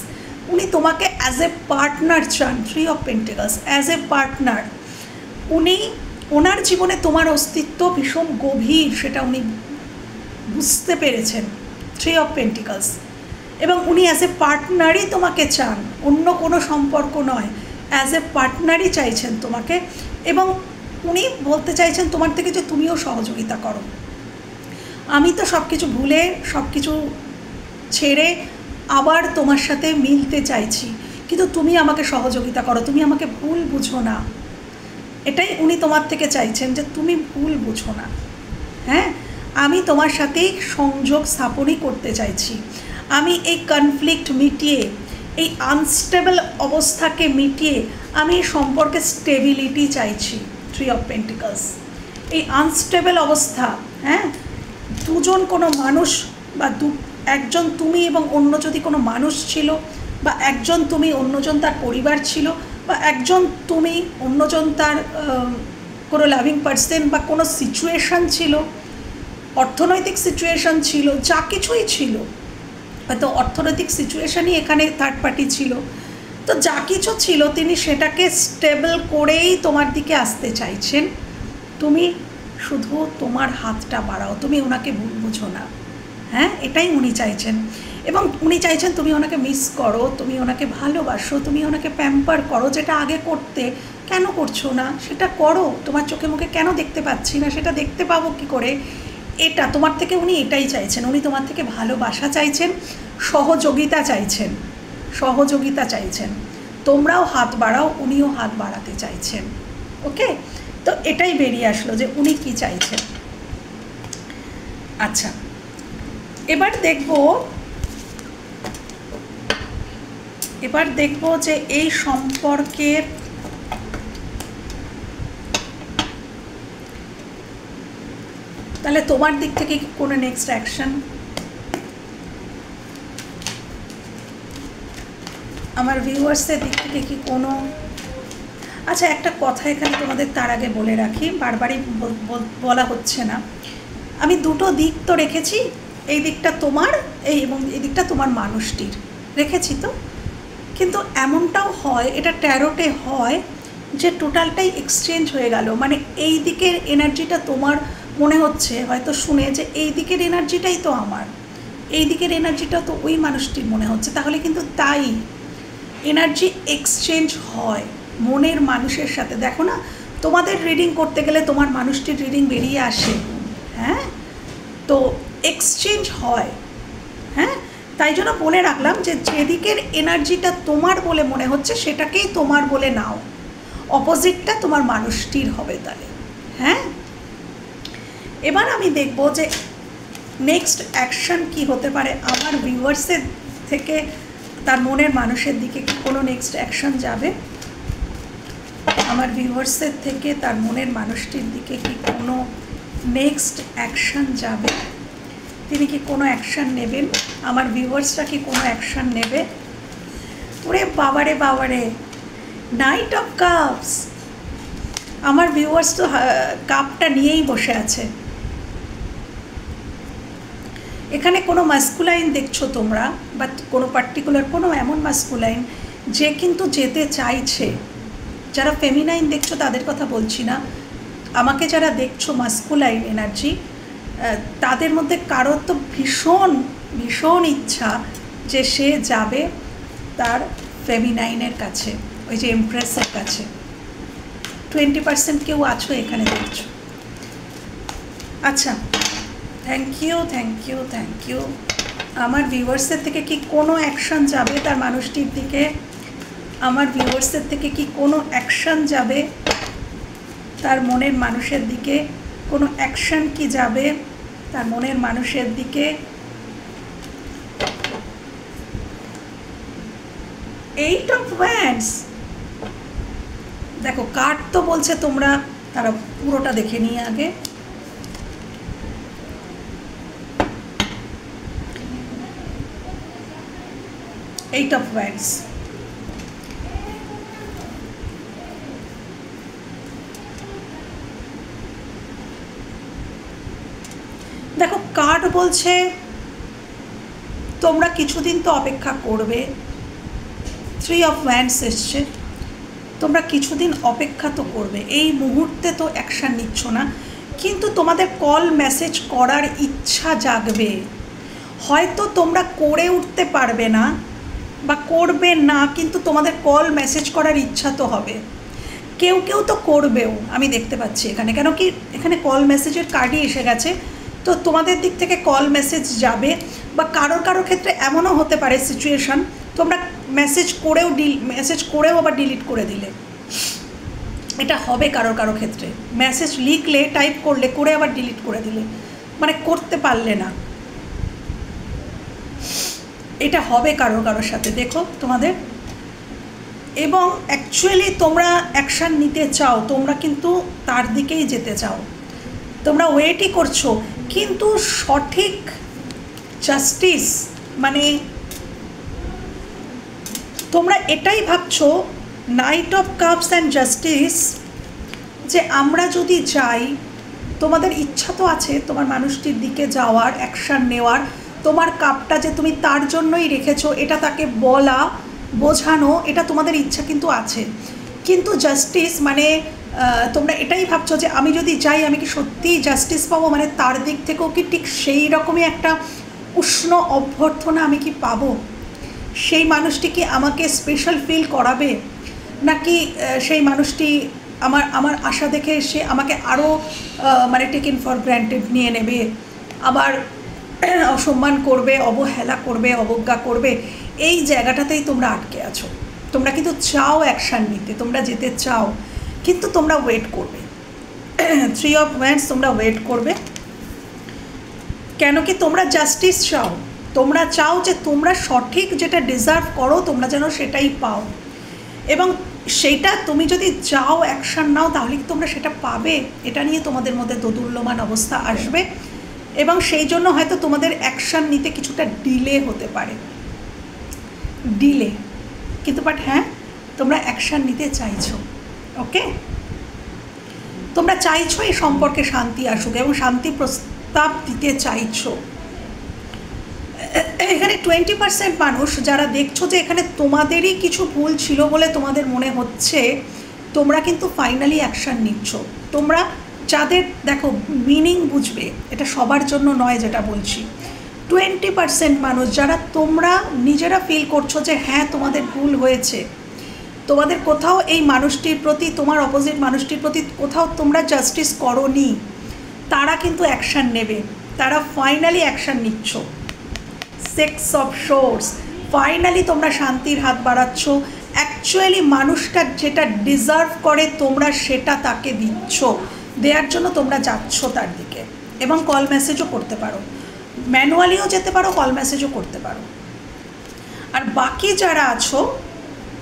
উনি তোমাকে অ্যাজ এ পার্টনার চান। 3 of pentacles as a partner. উনি ওনার জীবনে তোমার অস্তিত্ব ভীষণ গভীর, সেটা উনি বুঝতে পেরেছেন। 3 অফ পেন্টিকলস, এবং উনি অ্যাজ এ পার্টনারই তোমাকে চান, অন্য কোনো সম্পর্ক নয়, অ্যাজ এ পার্টনারই চাইছেন তোমাকে। এবং উনি বলতে চাইছেন তোমার থেকে যে তুমিও সহযোগিতা করো। আমি তো সব কিছু ভুলে, সব কিছু ছেড়ে আবার তোমার সাথে মিলতে চাইছি, কিন্তু তুমি আমাকে সহযোগিতা করো, তুমি আমাকে ভুল বুঝো না। এটাই উনি তোমার থেকে চাইছেন, যে তুমি ভুল বুঝো না। হ্যাঁ, আমি তোমার সাথেই সংযোগ স্থাপনই করতে চাইছি। আমি এই কনফ্লিক্ট মিটিয়ে, এই আনস্টেবল অবস্থাকে মিটিয়ে আমি সম্পর্কে স্টেবিলিটি চাইছি। 3 অফ পেন্টিকলস, এই আনস্টেবল অবস্থা, হ্যাঁ, দুজন কোনো মানুষ বা একজন তুমি এবং অন্য যদি কোনো মানুষ ছিল, বা একজন তুমি অন্যজন তার পরিবার ছিল, বা একজন তুমি অন্যজন তার কোনো লাভিং পার্সন, বা কোনো সিচুয়েশান ছিল, অর্থনৈতিক সিচুয়েশান ছিল, যা কিছুই ছিল, হয়তো অর্থনৈতিক সিচুয়েশানই এখানে থার্ড পার্টি ছিল, তো যা কিছু ছিল তিনি সেটাকে স্টেবল করেই তোমার দিকে আসতে চাইছেন। তুমি শুধু তোমার হাতটা বাড়াও, তুমি ওনাকে ভুল বুঝো না। হ্যাঁ, এটাই উনি চাইছেন। এবং উনি চাইছেন তুমি ওনাকে মিস করো, তুমি ওনাকে ভালোবাসো, তুমি ওনাকে প্যাম্পার করো, যেটা আগে করতে, কেন করছো না সেটা করো। তোমার চোখে মুখে কেন দেখতে পাচ্ছি না, সেটা দেখতে পাবো কি করে, এটা তোমার থেকে উনি এটাই চাইছেন। উনি তোমার থেকে ভালোবাসা চাইছেন, সহযোগিতা চাইছেন, সহযোগিতা চাইছেন। তোমরাও হাত বাড়াও, উনিও হাত বাড়াতে চাইছেন। ওকে, তো এটাই বেরিয়ে আসলো যে উনি কি চাইছেন। আচ্ছা, এবার দেখব যে এই সম্পর্কের তাহলে তোমার দিক থেকে কি কোনো নেক্সট অ্যাকশন, আমার ভিউয়ার্সের দিক থেকে কি কোনো। আচ্ছা, একটা কথা এখানে তোমাদের তার আগে বলে রাখি, বারবারই বলা হচ্ছে না। আমি দুটো দিক তো রেখেছি, এই দিকটা তোমার, এবং এই দিকটা তোমার মানুষটির রেখেছি তো। কিন্তু এমনটাও হয়, এটা ট্যারোটে হয় যে টোটালটাই এক্সচেঞ্জ হয়ে গেল। মানে এই দিকের এনার্জিটা তোমার মনে হচ্ছে হয়তো শুনে যে এই দিকের এনার্জিটাই তো আমার, এই দিকের এনার্জিটা তো ওই মানুষটির মনে হচ্ছে। তাহলে কিন্তু তাই এনার্জি এক্সচেঞ্জ হয় মনের মানুষের সাথে। দেখো না, তোমাদের রিডিং করতে গেলে তোমার মানুষটির রিডিং বেরিয়ে আসে। হ্যাঁ, তো এক্সচেঞ্জ হয়। হ্যাঁ, তাই জন্য বলে রাখলাম যে যেদিকের এনার্জিটা তোমার বলে মনে হচ্ছে সেটাকেই তোমার বলে নাও, অপোজিটটা তোমার মানুষটির হবে তাহলে। হ্যাঁ, এবার আমি দেখব যে নেক্সট অ্যাকশন কি হতে পারে আমার ভিউয়ার্সের থেকে তার মনের মানুষের দিকে। কি কোনো নেক্সট অ্যাকশন যাবে আমার ভিউয়ার্সের থেকে তার মনের মানুষটির দিকে? কি কোনো নেক্সট অ্যাকশন যাবে? তিনি কি কোনো অ্যাকশান নেবেন? আমার ভিউয়ার্সরা কি কোনো অ্যাকশান নেবে? ওরে বাবারে বাবারে, নাইট অফ কাপস। আমার ভিউয়ার্স তো কাপটা নিয়েই বসে আছে। এখানে কোনো মাস্কুলাইন দেখছো তোমরা, বাট কোনো পার্টিকুলার কোনো এমন মাস্কুলাইন যে কিন্তু যেতে চাইছে। যারা ফেমিনাইন দেখছো তাদের কথা বলছি না, আমাকে যারা দেখছো মাস্কুলাইন এনার্জি, তাদের মধ্যে কারোর তো ভীষণ ভীষণ ইচ্ছা যে সে যাবে তার ফেমিনাইনের কাছে, ওই যে এমপ্রেসের কাছে। 20% কেউ আছো এখানে দেখছো। আচ্ছা, thank you thank you thank you আমার ভিউয়ার্সের থেকে কি কোনো অ্যাকশন যাবে তার মানুষটির দিকে? আমার ভিউয়ার্সের থেকে কি কোনো অ্যাকশন যাবে তার মনের মানুষের দিকে? কোনো অ্যাকশন কি যাবে তার মনের মানুষের দিকে? 8 of Wands। দেখো কার্ড তো বলছে তোমরা, তারা পুরোটা দেখে নিয়ে আগে। Eight of Wands। দেখো কার্ড বলছে তোমরা কিছুদিন তো অপেক্ষা করবে। 3 of Wands এসছে, তোমরা কিছুদিন অপেক্ষা তো করবে, এই মুহূর্তে তো অ্যাকশান নিচ্ছ না, কিন্তু তোমাদের কল মেসেজ করার ইচ্ছা জাগবে। হয়তো তোমরা করে উঠতে পারবে না বা করবে না, কিন্তু তোমাদের কল মেসেজ করার ইচ্ছা তো হবে। কেউ কেউ তো করবেও, আমি দেখতে পাচ্ছি এখানে, কেন কি এখানে কল মেসেজের কার্ডই এসে গেছে। তো তোমাদের দিক থেকে কল মেসেজ যাবে, বা কারোর ক্ষেত্রে এমনও হতে পারে সিচুয়েশান তোমরা মেসেজ করেও আবার ডিলিট করে দিলে। এটা হবে কারোর ক্ষেত্রে, মেসেজ লিখলে টাইপ করলে করে আবার ডিলিট করে দিলে, মানে করতে পারলে না। এটা হবে কারোর সাথে দেখো তোমাদের। এবং অ্যাকচুয়ালি তোমরা অ্যাকশান নিতে চাও, তোমরা কিন্তু তার দিকেই যেতে চাও, তোমরা ওয়েটই করছো, কিন্তু সঠিক জাস্টিস, মানে তোমরা এটাই ভাবছো night of cups and justice, যে আমরা যদি যাই, তোমাদের ইচ্ছা তো আছে তোমার মানুষটির দিকে যাওয়ার, অ্যাকশান নেওয়ার, তোমার কাপটা যে তুমি তার জন্যই রেখেছো এটা তাকে বলা, বোঝানো, এটা তোমাদের ইচ্ছা কিন্তু আছে। কিন্তু জাস্টিস মানে তোমরা এটাই ভাবছো যে আমি যদি যাই আমি কি সত্যিই জাস্টিস পাবো, মানে তার দিক থেকেও কি ঠিক সেই রকমই একটা উষ্ণ অভ্যর্থনা আমি কি পাবো? সেই মানুষটি কি আমাকে স্পেশাল ফিল করাবে, নাকি সেই মানুষটি আমার আশা দেখে সে আমাকে আরও মানে টেকেন ফর গ্র্যান্টেড নিয়ে নেবে, আবার অসম্মান করবে, অবহেলা করবে, অবজ্ঞা করবে? এই জায়গাটাতেই তোমরা আটকে আছো। তোমরা কিন্তু চাও অ্যাকশান নিতে, তোমরা যেতে চাও, কিন্তু তোমরা ওয়েট করবে। 3 of Wands তোমরা ওয়েট করবে, কেন কি তোমরা জাস্টিস চাও, তোমরা চাও যে তোমরা সঠিক যেটা ডিজার্ভ করো তোমরা যেন সেটাই পাও। এবং সেইটা তুমি যদি যাও অ্যাকশান নাও তাহলে কি তোমরা সেটা পাবে? এটা নিয়ে তোমাদের মধ্যে দোদুল্যমান অবস্থা আসবে, এবং সেই জন্য হয়তো তোমাদের অ্যাকশান নিতে কিছুটা ডিলে হতে পারে, ডিলে, কিন্তু বাট হ্যাঁ তোমরা অ্যাকশান নিতে চাইছো। ওকে, তোমরা চাইছো এই সম্পর্কে শান্তি আসুক এবং শান্তি প্রস্তাব দিতে চাইছো। এখানে 20% মানুষ যারা দেখছো যে এখানে তোমাদেরই কিছু ভুল ছিল বলে তোমাদের মনে হচ্ছে, তোমরা কিন্তু ফাইনালি অ্যাকশান নিচ্ছ। তোমরা যাদের দেখো মিনিং বুঝবে, এটা সবার জন্য নয় যেটা বলছি, 20% মানুষ যারা তোমরা নিজেরা ফিল করছো যে হ্যাঁ তোমাদের ভুল হয়েছে, তোমাদের কোথাও এই মানুষটির প্রতি, তোমার অপোজিট মানুষটির প্রতি কোথাও তোমরা জাস্টিস করোনি, তারা কিন্তু অ্যাকশান নেবে, তারা ফাইনালি অ্যাকশান নিচ্ছ। 6 of Swords, ফাইনালি তোমরা শান্তির হাত বাড়াচ্ছ। অ্যাকচুয়ালি মানুষটা যেটা ডিজার্ভ করে তোমরা সেটা তাকে দিচ্ছ, দেওয়ার জন্য তোমরা যাচ্ছ তার দিকে। এবং কল মেসেজও করতে পারো, ম্যানুয়ালিও যেতে পারো, কল মেসেজও করতে পারো। আর বাকি যারা আছো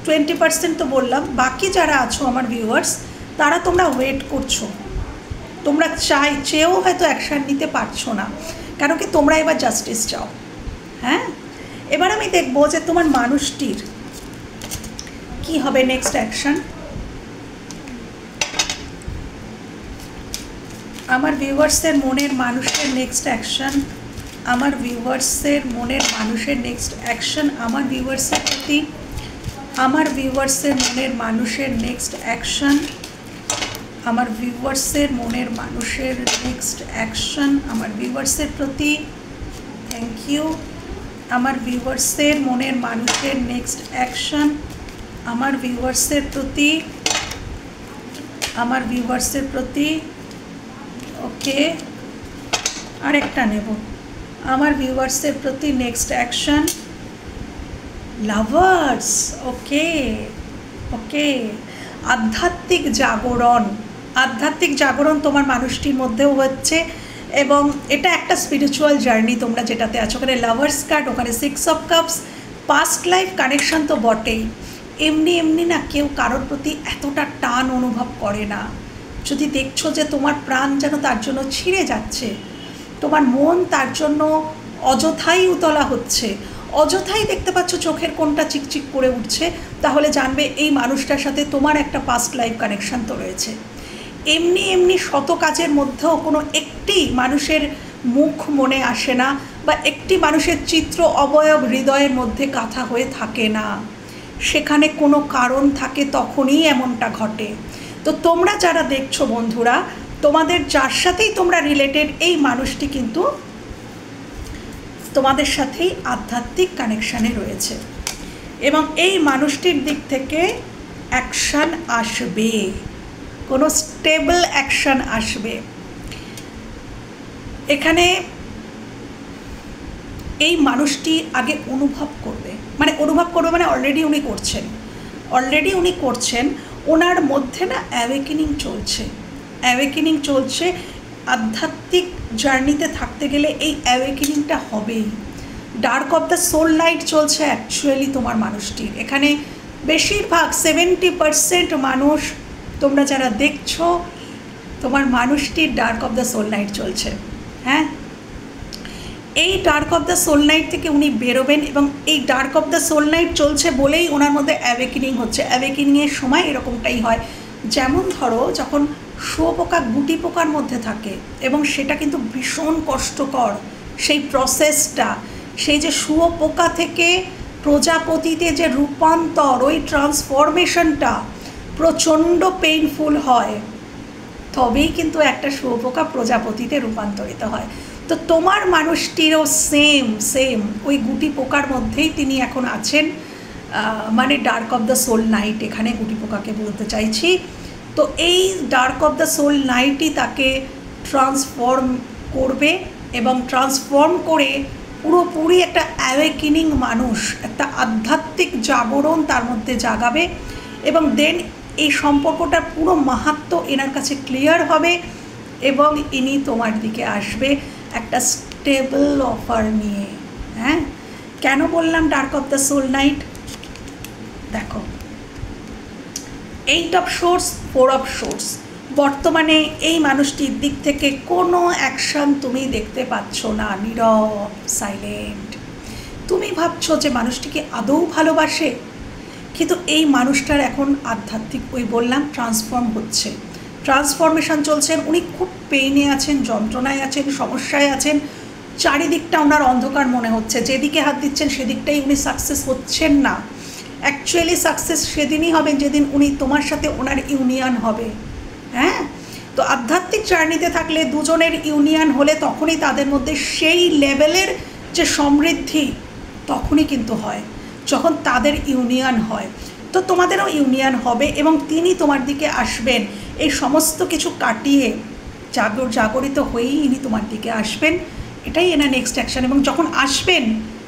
20% তো বললাম, বাকি যারা আছো আমার ভিউয়ার্স, তারা তোমরা ওয়েট করছো, তোমরা চেয়েও হয়তো অ্যাকশান নিতে পারছো না, কারণ কি তোমরা এবার জাস্টিস চাও। হ্যাঁ, এবার আমি দেখবো যে তোমার মানুষটির কি হবে নেক্সট অ্যাকশন। আমার ভিউয়ার্সের মনের মানুষের নেক্সট অ্যাকশন, আমার ভিউয়ার্সের মনের মানুষের নেক্সট অ্যাকশন, আমার ভিউয়ার্সের প্রতি, আমার ভিউয়ার্সের মনের মানুষের নেক্সট অ্যাকশন, আমার ভিউয়ার্সের মনের মানুষের নেক্সট অ্যাকশন, আমার ভিউয়ার্সের প্রতি, থ্যাংক ইউ। আমার ভিউয়ার্সের মনের মানুষের নেক্সট অ্যাকশন, আমার ভিউয়ার্সের প্রতি, আমার ভিউয়ার্সের প্রতি। ওকে, আরেকটা নেব, আমার ভিউয়ার্সের প্রতি নেক্সট অ্যাকশন লাভার্স। ওকে ওকে, আধ্যাত্মিক জাগরণ, আধ্যাত্মিক জাগরণ তোমার মানুষটির মধ্যেও হচ্ছে এবং এটা একটা স্পিরিচুয়াল জার্নি তোমরা যেটাতে আছো। ওখানে লাভার্স কার্ড, ওখানে 6 of cups, past life connection তো বটেই। এমনি এমনি না কেউ কারোর প্রতি এতটা টান অনুভব করে না। যদি দেখছো যে তোমার প্রাণ যেন তার জন্য ছিঁড়ে যাচ্ছে, তোমার মন তার জন্য অযথাই উতলা হচ্ছে, অযথাই দেখতে পাচ্ছ চোখের কোণটা চিকচিক করে উঠছে, তাহলে জানবে এই মানুষটার সাথে তোমার একটা পাস্ট লাইফ কানেকশান তো রয়েছে। এমনি এমনি শত কাজের মধ্যেও কোনো একটি মানুষের মুখ মনে আসে না, বা একটি মানুষের চিত্র অবয়ব হৃদয়ের মধ্যে গাঁথা হয়ে থাকে না, সেখানে কোনো কারণ থাকে, তখনই এমনটা ঘটে। তো তোমরা যারা দেখছো বন্ধুরা, তোমাদের যার সাথেই তোমরা রিলেটেড, এই মানুষটি কিন্তু তোমাদের সাথেই আধ্যাত্মিক কানেকশানে রয়েছে এবং এই মানুষটির দিক থেকে অ্যাকশান আসবে, কোনো স্টেবল অ্যাকশান আসবে। এখানে এই মানুষটি আগে অনুভব করবে, মানে অলরেডি উনি করছেন, ওনার মধ্যে না অ্যাওয়েকেনিং চলছে। আধ্যাত্মিক জার্নিতে থাকতে গেলে এই অ্যাওয়েকেনিংটা হবেই। Dark of the soul light চলছে অ্যাকচুয়ালি তোমার মানুষটির। এখানে বেশিরভাগ 70% মানুষ তোমরা যারা দেখছো, তোমার মানুষটির dark of the soul night চলছে। হ্যাঁ, এই dark of the soul night থেকে উনি বেরোবেন এবং এই dark of the soul night চলছে বলেই ওনার মধ্যে অ্যাওয়েকেনিং হচ্ছে। অ্যাওয়েকেনিংয়ের সময় এরকমটাই হয়, যেমন ধরো যখন শুয়োপোকা গুটি পোকার মধ্যে থাকে এবং সেটা কিন্তু ভীষণ কষ্টকর, সেই প্রসেসটা, সেই যে শুয়োপোকা থেকে প্রজাপতিতে যে রূপান্তর, ওই ট্রান্সফরমেশনটা প্রচণ্ড পেইনফুল হয়, তবেই কিন্তু একটা শুয়োপোকা প্রজাপতিতে রূপান্তরিত হয়। তো তোমার মানুষটিরও সেম ওই গুটি পোকার মধ্যেই তিনি এখন আছেন, মানে dark of the soul night, এখানে গুটি পোকাকে বলতে চাইছি। তো এই ডার্ক অফ দ্য সোল নাইটই তাকে ট্রান্সফর্ম করবে এবং ট্রান্সফর্ম করে পুরোপুরি একটা অ্যাওয়েকেনিং মানুষ, একটা আধ্যাত্মিক জাগরণ তার মধ্যে জাগাবে এবং দেন এই সম্পর্কটার পুরো মাহাত্ম্য এনার কাছে ক্লিয়ার হবে এবং ইনি তোমার দিকে আসবে একটা স্টেবল অফার নিয়ে। হ্যাঁ, কেন বললাম dark of the soul night? দেখো, 8 অফ সোর্স, 4 অফ সোর্স, বর্তমানে এই মানুষটির দিক থেকে কোনো অ্যাকশন তুমি দেখতে পাচ্ছ না, নীরব, সাইলেন্ট। তুমি ভাবছো যে মানুষটিকে আদৌ ভালোবাসে, কিন্তু এই মানুষটার এখন আধ্যাত্মিক, ওই বললাম ট্রান্সফরমেশন চলছে। উনি খুব পেইনে আছেন, যন্ত্রণায় আছেন, সমস্যায় আছেন, চারিদিকটা ওনার অন্ধকার মনে হচ্ছে, যেদিকে হাত দিচ্ছেন সেদিকটাই উনি সাকসেস হচ্ছেন না। অ্যাকচুয়ালি সাকসেস সেদিনই হবে যেদিন উনি তোমার সাথে ওনার ইউনিয়ন হবে। হ্যাঁ, তো আধ্যাত্মিক জার্নিতে থাকলে দুজনের ইউনিয়ন হলে তখনই তাদের মধ্যে সেই লেভেলের যে সমৃদ্ধি তখনই কিন্তু হয়, যখন তাদের ইউনিয়ন হয়। তো তোমাদেরও ইউনিয়ন হবে এবং তিনি তোমার দিকে আসবেন, এই সমস্ত কিছু কাটিয়ে জাগরিত হয়েই ইনি তোমার দিকে আসবেন। এটাই এনার নেক্সট অ্যাকশান। এবং যখন আসবেন,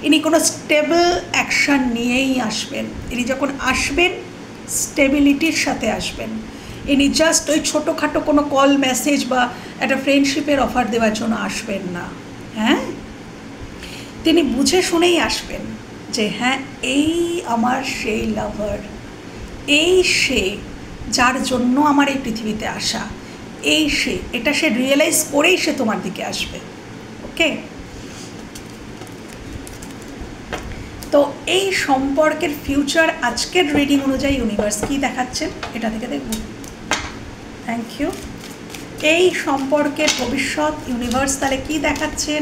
ইনি কোনো স্টেবল অ্যাকশান নিয়েই আসবেন। ইনি যখন আসবেন, স্টেবিলিটির সাথে আসবেন। ইনি জাস্ট ওই ছোটোখাটো কোনো কল মেসেজ বা একটা ফ্রেন্ডশিপের অফার দেওয়ার জন্য আসবেন না। হ্যাঁ, তিনি বুঝে শুনেই আসবেন যে হ্যাঁ, এই আমার সেই লাভার, এই সে যার জন্য আমার এই পৃথিবীতে আসা, এই সে, এটা সে রিয়েলাইজ করেই সে তোমার দিকে আসবে। ওকে, তো এই সম্পর্কের ফিউচার আজকের রিডিং অনুযায়ী ইউনিভার্স কী দেখাচ্ছেন এটা থেকে দেখব। Thank you. এই সম্পর্কের ভবিষ্যৎ ইউনিভার্স তাহলে কী দেখাচ্ছেন?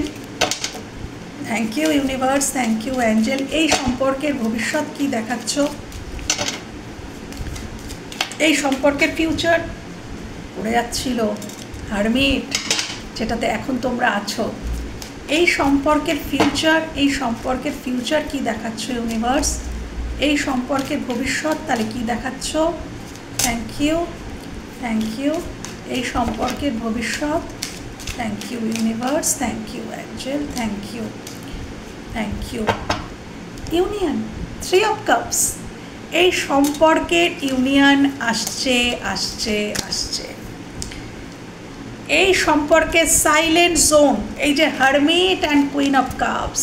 Thank you universe, thank you angel. এই সম্পর্কের ভবিষ্যৎ কী দেখাচ্ছ? এই সম্পর্কের ফিউচার পড়ে যাচ্ছিল হারমিট, যেটাতে এখন তোমরা আছো। এই সম্পর্কের ফিউচার কী দেখাচ্ছ ইউনিভার্স? এই সম্পর্কের ভবিষ্যৎ তাহলে কী দেখাচ্ছ? Thank you. এই সম্পর্কের ভবিষ্যৎ, thank you universe, thank you angel, thank you, thank you. Union, 3 of cups, এই সম্পর্কের ইউনিয়ন আসছে আসছে আসছে। এই সম্পর্কে সাইলেন্ট জোন, এই যে hermit and queen of cups,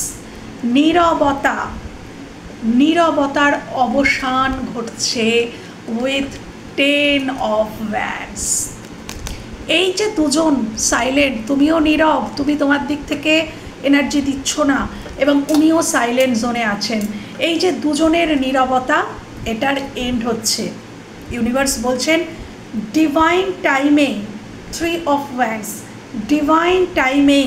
নীরবতা, নীরবতার অবসান ঘটছে উইথ 10 অফ ওয়ান্ডস। এই যে দুজন সাইলেন্ট, তুমিও নীরব, তুমি তোমার দিক থেকে এনার্জি দিচ্ছ না এবং উনিও সাইলেন্ট জোনে আছেন, এই যে দুজনের নীরবতা, এটার এন্ড হচ্ছে। ইউনিভার্স বলছেন ডিভাইন টাইমে, 3 অফ ওয়ান্ডস, ডিভাইন টাইমে,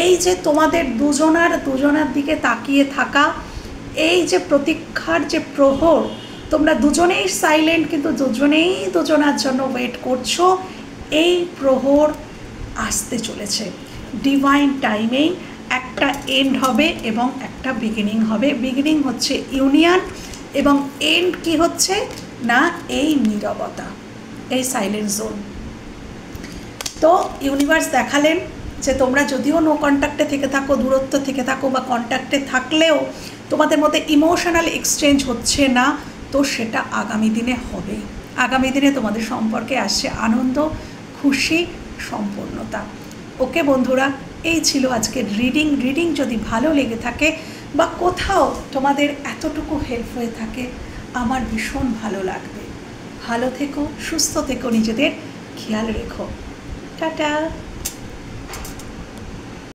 এই যে তোমাদের দুজনার দিকে তাকিয়ে থাকা, এই যে প্রতীক্ষার যে প্রহর, তোমরা দুজনেই সাইলেন্ট কিন্তু দুজনেই দুজনার জন্য ওয়েট করছো, এই প্রহর আসতে চলেছে। ডিভাইন টাইমেই একটা এন্ড হবে এবং একটা বিগিনিং হবে। বিগিনিং হচ্ছে ইউনিয়ন এবং এন্ড কি হচ্ছে না এই নীরবতা, এই সাইলেন্ট জোন। তো ইউনিভার্স দেখালেন যে তোমরা যদিও নো কন্ট্যাক্টে থেকে থাকো, দূরত্ব থেকে থাকো বা কন্ট্যাক্টে থাকলেও তোমাদের মধ্যে ইমোশনাল এক্সচেঞ্জ হচ্ছে না, তো সেটা আগামী দিনে হবে। আগামী দিনে তোমাদের সম্পর্কে আসছে আনন্দ, খুশি, সম্পূর্ণতা। ওকে বন্ধুরা, এই ছিল আজকের রিডিং যদি ভালো লেগে থাকে বা কোথাও তোমাদের এতটুকু হেল্প হয়ে থাকে, আমার ভীষণ ভালো লাগবে। ভালো থেকো, সুস্থ থেকো, নিজেদের খেয়াল রেখো। টাটা।